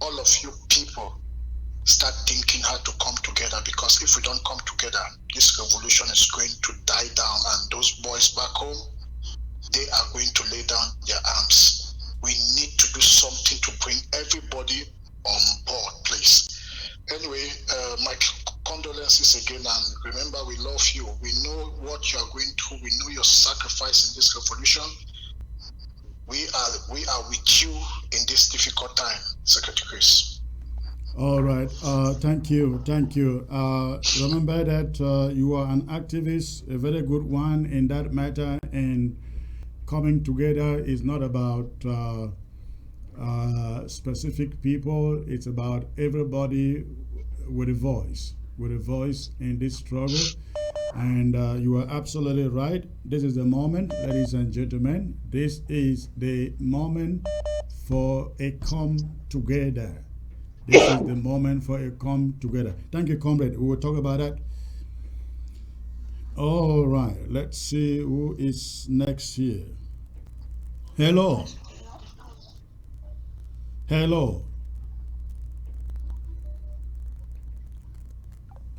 all of you people, start thinking how to come together, because if we don't come together, this revolution is going to die down, and those boys back home, they are going to lay down their arms. We need to do something to bring everybody on board, please. Anyway, my condolences again, and remember, we love you. We know what you are going through. We know your sacrifice in this revolution. We are with you in this difficult time, Secretary Chris. All right. Thank you. Remember that you are an activist, a very good one in that matter, and coming together is not about specific people. It's about everybody with a voice in this struggle. And you are absolutely right. This is the moment, ladies and gentlemen. This is the moment for a come together. This is the moment for a come together. Thank you, comrade. We will talk about that. All right. Let's see who is next here. Hello.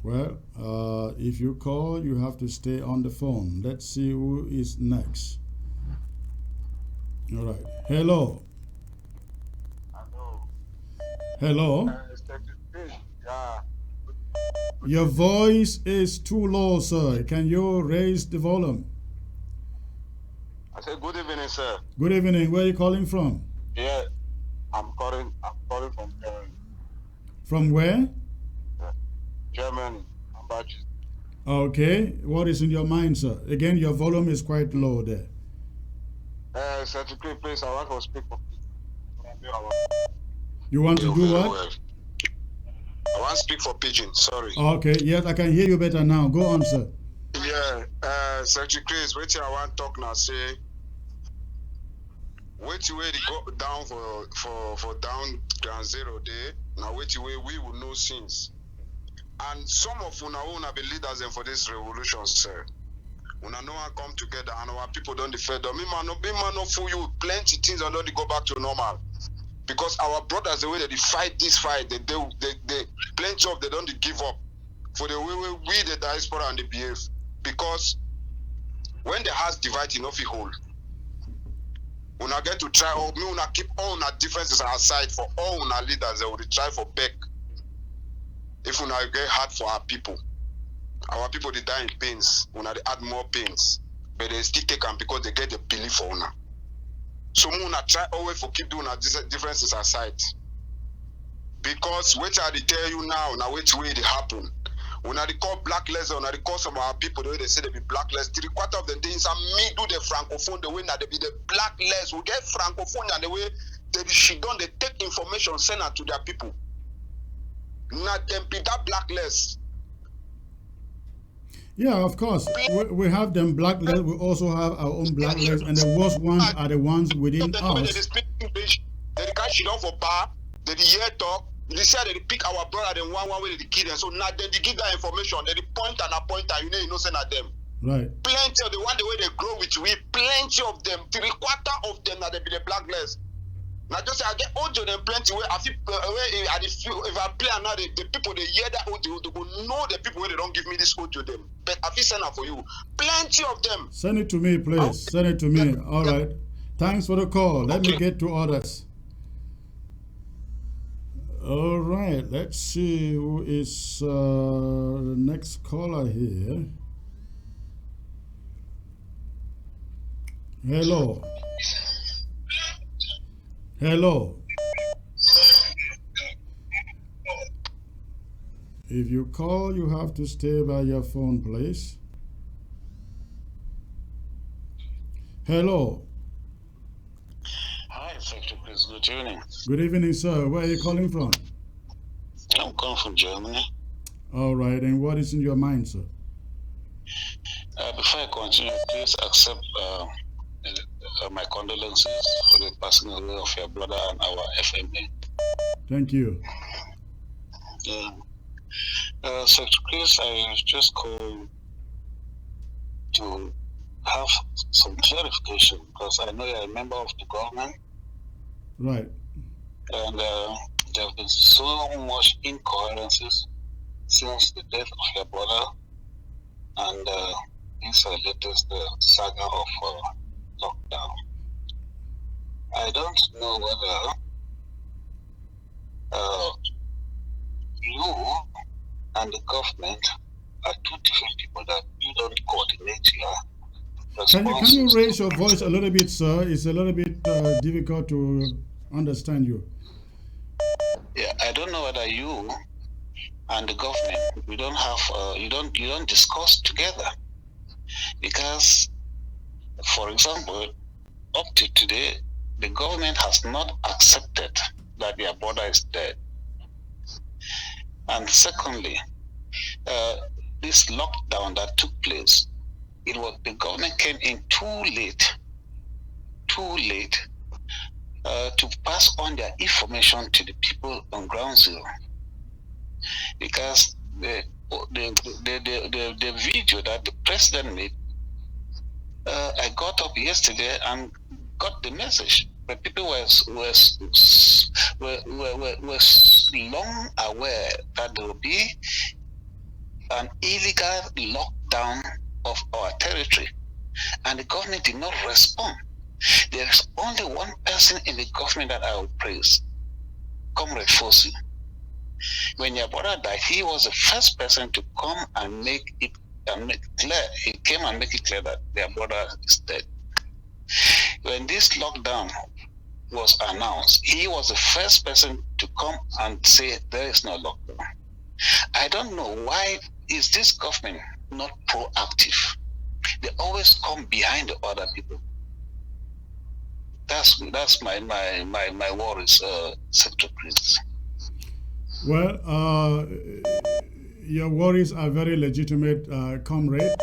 Well, if you call, you have to stay on the phone. Let's see who is next. All right. Hello. Your voice is too low, sir. Can you raise the volume? I said good evening, sir. Good evening. Where are you calling from? Yeah, I'm calling from Germany. From where? Germany. Okay. What is in your mind, sir? Again, your volume is quite low there. Secretary, please, I want to speak for You want to do what? I want to speak for Pigeon, sorry. Okay, yes, I can hear you better now. Go on, sir. Yeah, Secretary Chris, wait till I want to talk now, say, wait till we go down for down ground zero day, now wait till we will know since. And some of una be leaders for this revolution, sir. Una no one come together and our people don't defend them. Me man no fool you with plenty things and don't go back to normal. Because our brothers, the way they fight this fight, they plenty of they don't give up for the way we the diaspora and the behave. Because when the house divide enough hold, una get to try or me una keep all our differences aside for all our leaders, they will try for back. If una get hard for our people they die in pains, una they add more pains, but they still take them because they get the belief for una. So una try always for keep doing our differences aside. Because what I tell you now which way they happen. When I call blacklist, when I call some of our people the way they say they be blacklist, 3/4 of the things are me do the francophone the way that they be the blacklist. We get francophone and the way they take information send it to their people. Not them be that blacklist. Yeah, of course. We have them blacklist. We also have our own blacklist, and the worst ones are the ones within us. They can't sit down for bar. They hear talk. They say they pick our brother, then one way they kill them. So now then they give that information. They point and appoint, and you know send at them. Right. Plenty of the one the way they grow with we, plenty of them, 3/4 of them that they be the blacklist. Now just say I get audio them plenty where I feel if I play now the people they hear that audio, they will know the people when they don't give me this audio them. But I feel send out for you. Plenty of them. Send it to me, please. Send it to me. All right. Thanks for the call. Let me get to others. All right. Let's see who is the next caller here. Hello. Hello. If you call, you have to stay by your phone, please. Hello. Hi, Secretary Chris. Good evening. Good evening, sir. Where are you calling from? I'm calling from Germany. All right. And what is in your mind, sir? Before I continue, please accept my condolences for the passing away of your brother and our FMA. Thank you. Yeah. Secretary Chris, I just called to have some clarification because I know you're a member of the government. Right. And there have been so much incoherences since the death of your brother and this latest saga of lockdown. I don't know whether you and the government are two different people that you don't coordinate your responses. Can you raise your voice a little bit, sir? It's a little bit difficult to understand you. Yeah, I don't know whether you and the government we don't have you don't discuss together because, for example, up to today, the government has not accepted that their brother is dead. And secondly, this lockdown that took place, the government came in too late to pass on their information to the people on ground zero. Because the video that the president made, I got up yesterday and got the message, but people were long aware that there will be an illegal lockdown of our territory, and the government did not respond. There is only one person in the government that I will praise, Comrade Fosu. When your brother died, he was the first person to come and make it clear. He came and make it clear that their brother is dead. When this lockdown was announced, he was the first person to come and say there is no lockdown. I don't know why is this government not proactive. They always come behind the other people. That's my worries, Secretary Prince. Well, your worries are very legitimate, comrade.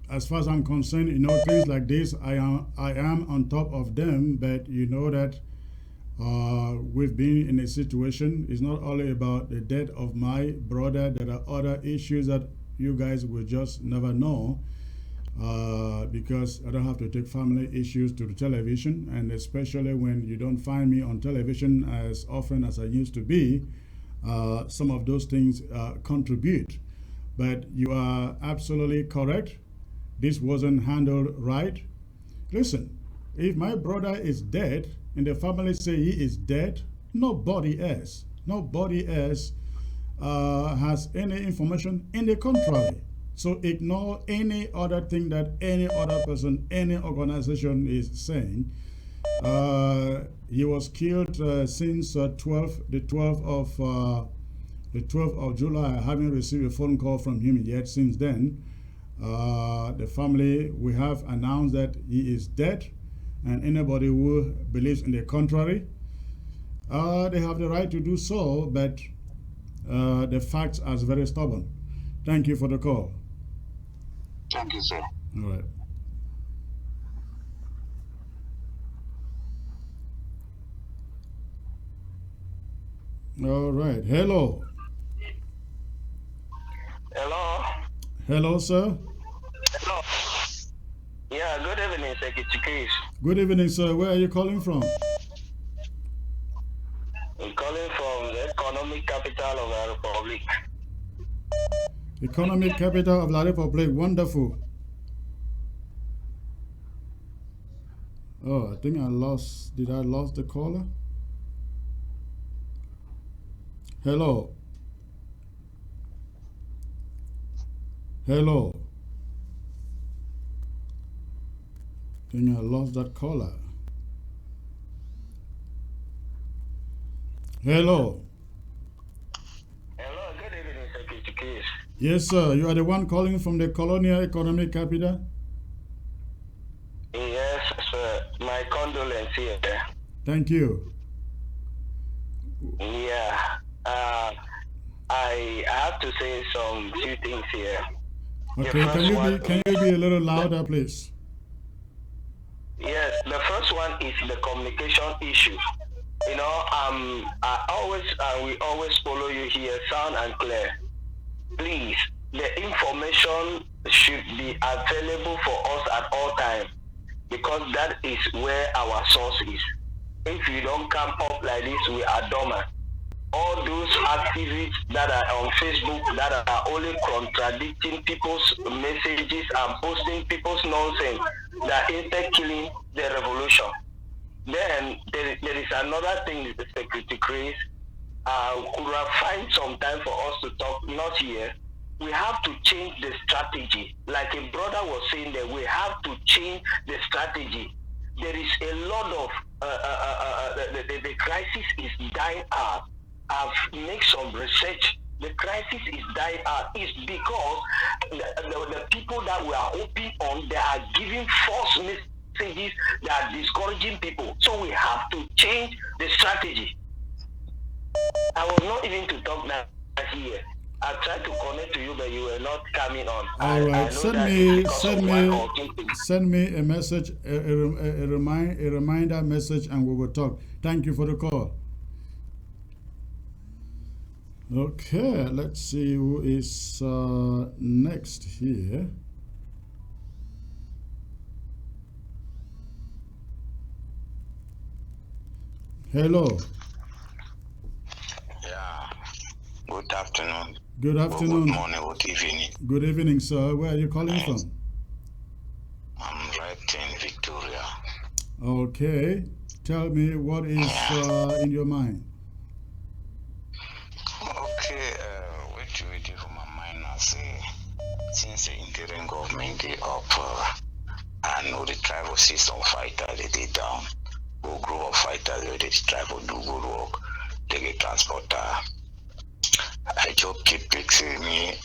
As far as I'm concerned, things like this, I am on top of them. But you know that we've been in a situation. It's not only about the death of my brother. There are other issues that you guys will just never know. Because I don't have to take family issues to the television, and especially when you don't find me on television as often as I used to be, some of those things contribute. But you are absolutely correct. This wasn't handled right. Listen, if my brother is dead and the family say he is dead, nobody else has any information in the contrary. So ignore any other thing that any other person, any organization is saying. He was killed since the 12th of July. I haven't received a phone call from him yet since then. The family, we have announced that he is dead, and anybody who believes in the contrary, they have the right to do so, but the facts are very stubborn. Thank you for the call. Thank you, sir. All right. All right. Hello. Hello. Hello, sir. Hello. Yeah, good evening, Secretary. Good evening, sir. Where are you calling from? I'm calling from the economic capital of the Republic. Economic capital of La Republic. Wonderful. Oh, I think I lost. Did I lost the caller? Hello. Hello. I think I lost that caller. Hello. Hello, good evening, Secretary. Yes, sir. You are the one calling from the colonial economic capital? Yes, sir. My condolence here. Thank you. Yeah. I have to say some few things here. Okay, can you be a little louder, please? Yes, the first one is the communication issue. You know, we always follow you here, sound and clear. Please, the information should be available for us at all times because that is where our source is. If you don't come up like this, we are dormant. All those activists that are on Facebook that are only contradicting people's messages and posting people's nonsense, that instead killing the revolution. Then there is another thing, the Secretary Chris. Could have find some time for us to talk, not here. We have to change the strategy. Like a brother was saying that we have to change the strategy. There is a lot of the crisis is dying out. I've made some research. The crisis is dying out. It's because the people that we are hoping on, they are giving false messages that are discouraging people. So we have to change the strategy. I was not even to talk now here. I tried to connect to you, but you were not coming on. All right, send me a message, a reminder message, and we will talk. Thank you for the call. Okay, let's see who is next here. Hello. Yeah. Good afternoon. Good afternoon. Good morning, good evening. Good evening, sir. Where are you calling from? I'm right in Victoria. Okay. Tell me what is in your mind. Okay, what we do for my mind now say, since the interim government they up and all the tribal system fighter they did down, go grow up fighter they the tribal do good work, they get transporter. I just keep fixing me.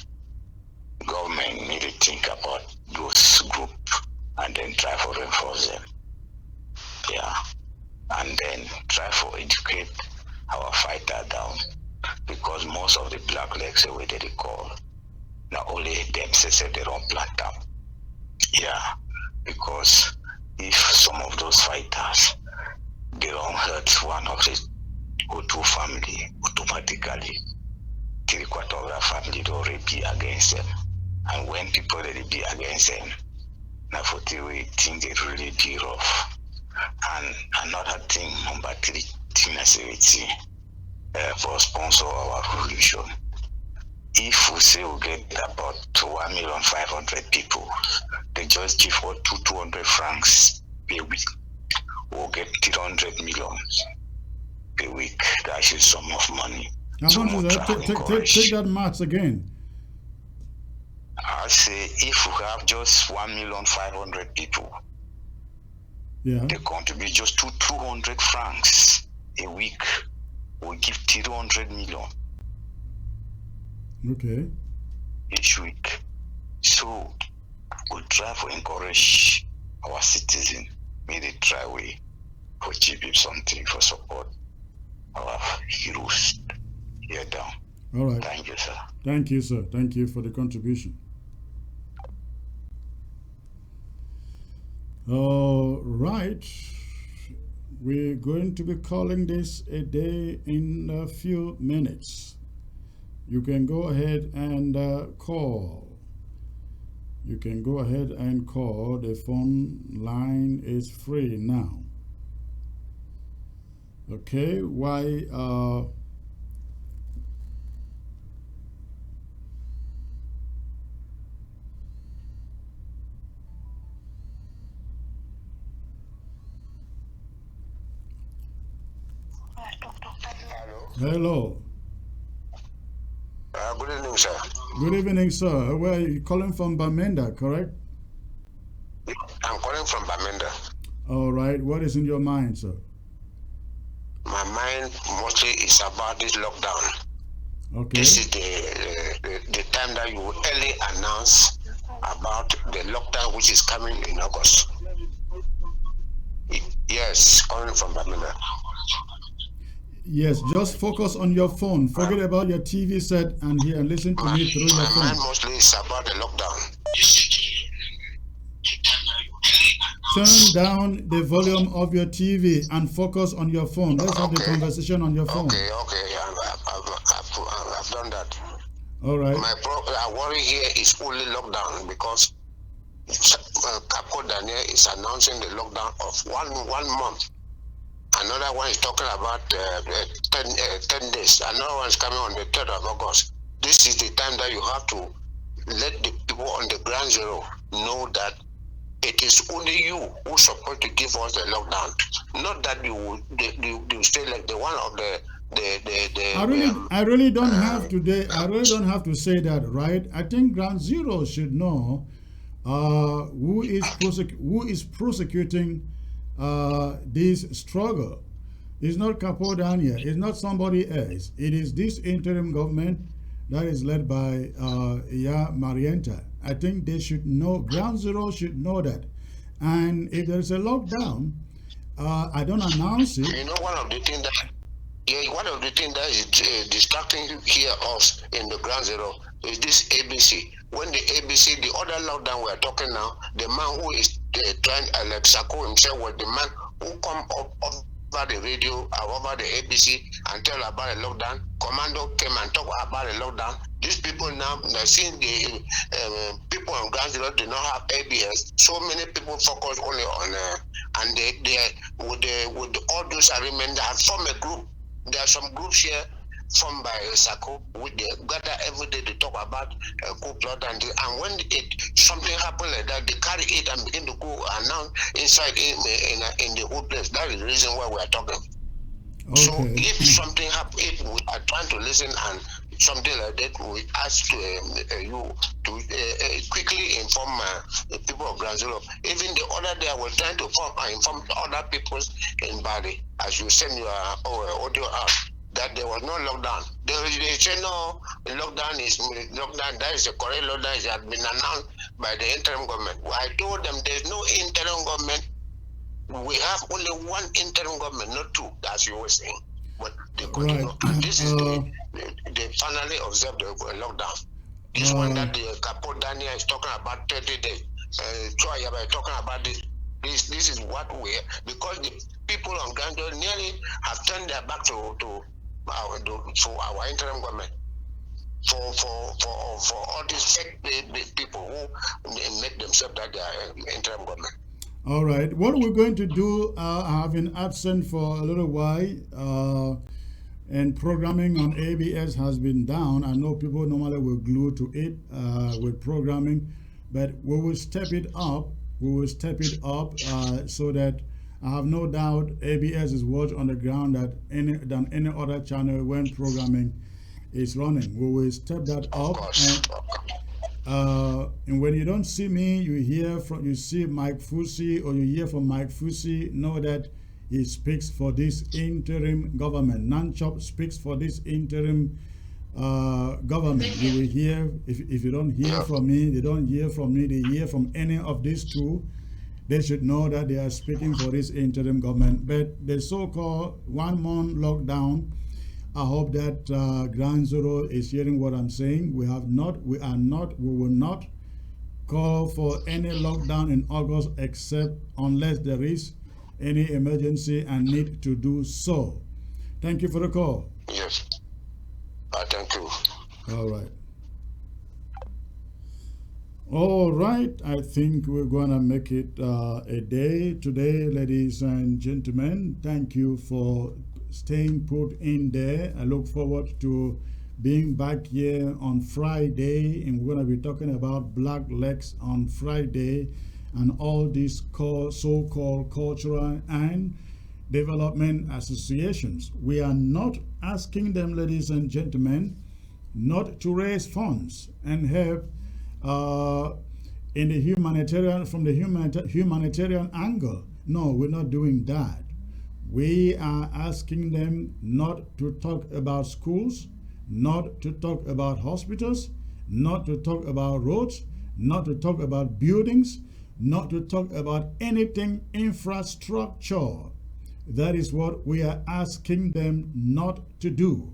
Government need to think about those group and then try for reinforce them. Yeah. And then try for educate our fighter down. Because most of the black legs the way they call, not only them say they don't plant them. Yeah. Because if some of those fighters they don't hurt one of the two family, automatically the Equatorial family don't already be against them. And when people already be against them, now for the way things they really be rough. And another thing, number 3, thing I say for sponsor our revolution. If we say we get about 1,500,000 people, they just give us 200 francs per week. We'll get 300 million per week. That is some of money. How much is that? Take that maths again. I say if we have just 1,500,000 people, they contribute just 200 francs a week. We give 300 million. Okay. Each week. So we try to encourage our citizens. May they try way for GP something for support our heroes here down. All right. Thank you, sir. Thank you, sir. Thank you for the contribution. All right. We're going to be calling this a day in a few minutes. You can go ahead and call. You can go ahead and call. The phone line is free now. Okay, why hello. Good evening, sir. Good evening, sir. Where are you calling from? Bamenda, correct? I'm calling from Bamenda. All right. What is in your mind, sir? My mind mostly is about this lockdown. Okay. This is the time that you will early announce about the lockdown which is coming in August. Yes, calling from Bamenda. Yes, just focus on your phone. Forget about your TV set and here and listen to me through your My phone. mind mostly is about the lockdown. Turn down the volume of your TV and focus on your phone. Let's have the conversation on your phone. Okay, I've done that. All right. My worry here is only lockdown because Capo Daniel is announcing the lockdown of one month. Another one is talking about 10 days. Another one is coming on the 3rd of August. This is the time that you have to let the people on the ground zero know that it is only you who's supposed to give us the lockdown. Not that you stay like the one of the I really don't have to say that, right? I think ground zero should know who is prosecuting this struggle. It's not Capodania, it's not somebody else. It is this interim government that is led by Marianta. I think they should know, ground zero should know that. And if there's a lockdown, I don't announce it. You know, one of the things that is distracting here us in the ground zero is this ABC. When the ABC, the other lockdown we are talking now, the man who is trying, like Sako himself, was the man who come up over the radio or over the ABC and tell about a lockdown. Commando came and talk about a lockdown. These people now, they're seeing the people on ground zero do not have ABS. So many people focus only on, and they with all those arrangements, they have formed a group. There are some groups here formed by Sako, which they gather every day to talk about coup plot, and when something happen like that, they carry it and begin to go announce inside in the whole place. That is the reason why we are talking. Okay. So if something happen, if we are trying to listen and something like that, we ask you to quickly inform the people of Ground Zero. Even the other day, I was trying to inform other people in Bali, as you send your audio out, that there was no lockdown. They say no, lockdown is lockdown. That is the correct lockdown. It has been announced by the interim government. I told them there is no interim government. We have only one interim government, not two, as you were saying. But they continue. Right. And this is they finally observed the lockdown. This one that the Capo Dania is talking about 30 days. Choya is talking about this. This is what we, because the people on ground nearly have turned their back to our interim government. For all these fake people who make themselves that they are interim government. All right. What we're going to do, I have been absent for a little while, and programming on ABS has been down. I know people normally will glue to it with programming, but we will step it up. We will step it up so that I have no doubt ABS is watched on the ground than any other channel when programming is running. We will step that up. And when you don't see me, you see Mike Fusi, or you hear from Mike Fusi, know that he speaks for this interim government. Nanchop speaks for this interim government. You will hear, if you don't hear from me, they don't hear from me, they hear from any of these two, they should know that they are speaking for this interim government. But the so-called 1 month lockdown, I hope that Ground Zero is hearing what I'm saying. We will not call for any lockdown in August, except unless there is any emergency and need to do so. Thank you for the call. Yes. Thank you. All right. All right, I think we're going to make it a day today, ladies and gentlemen. Thank you for staying put in there. I look forward to being back here on Friday, and we're going to be talking about Black Legs on Friday and all these so-called cultural and development associations. We are not asking them, ladies and gentlemen, not to raise funds and help in the humanitarian, from the humanitarian angle. No, we're not doing that. We are asking them not to talk about schools, not to talk about hospitals, not to talk about roads, not to talk about buildings, not to talk about anything infrastructure. That is what we are asking them not to do.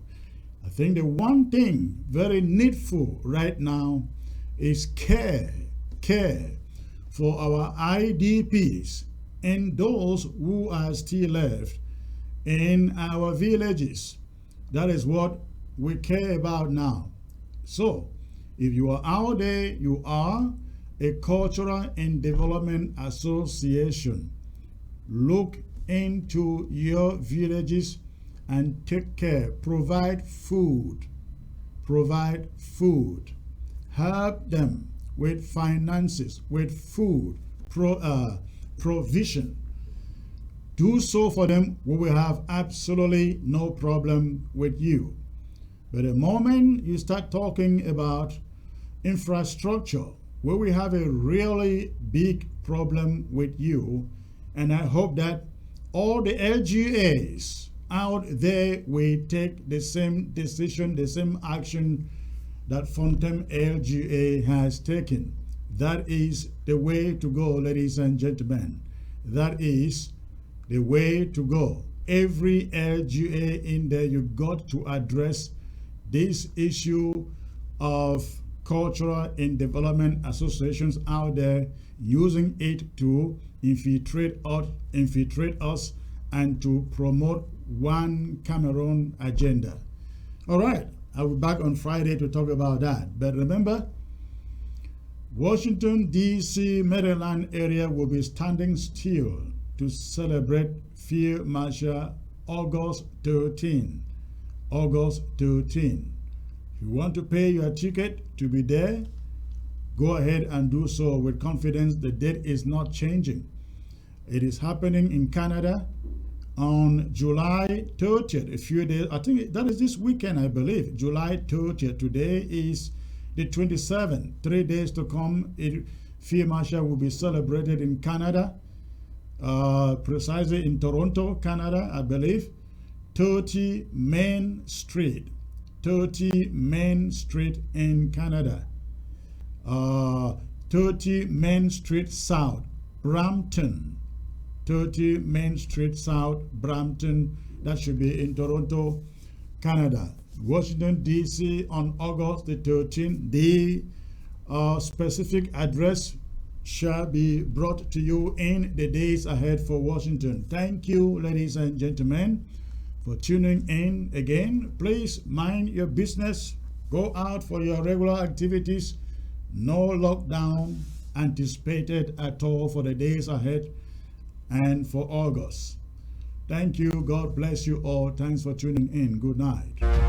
I think the one thing very needful right now is care for our IDPs and those who are still left in our villages. That is what we care about now. So, if you are out there, you are a cultural and development association. Look into your villages and take care. Provide food. Help them with finances, with food, provision. Do so for them. We will have absolutely no problem with you. But the moment you start talking about infrastructure, we will have a really big problem with you. And I hope that all the LGAs out there will take the same decision, the same action that Fontem LGA has taken. That is the way to go, ladies and gentlemen. That is the way to go. Every LGA in there, you got to address this issue of cultural and development associations out there using it to infiltrate us and to promote one Cameroon agenda. All right. I'll be back on Friday to talk about that. But remember, Washington, D.C., Maryland area will be standing still to celebrate Field March August 13. August 13. If you want to pay your ticket to be there, go ahead and do so with confidence. The date is not changing. It is happening in Canada on July 30th, a few days. I think that is this weekend, I believe. July 30th. Today is the 27th. 3 days to come. Field March will be celebrated in Canada, precisely in Toronto, Canada, I believe. 30 Main Street. 30 Main Street in Canada. 30 Main Street South, Brampton. 30 Main Street South, Brampton. That should be in Toronto, Canada. Washington, D.C. on August the 13th. The specific address shall be brought to you in the days ahead for Washington. Thank you, ladies and gentlemen, for tuning in again. Please mind your business. Go out for your regular activities. No lockdown anticipated at all for the days ahead and for August. Thank you. God bless you all. Thanks for tuning in. Good night.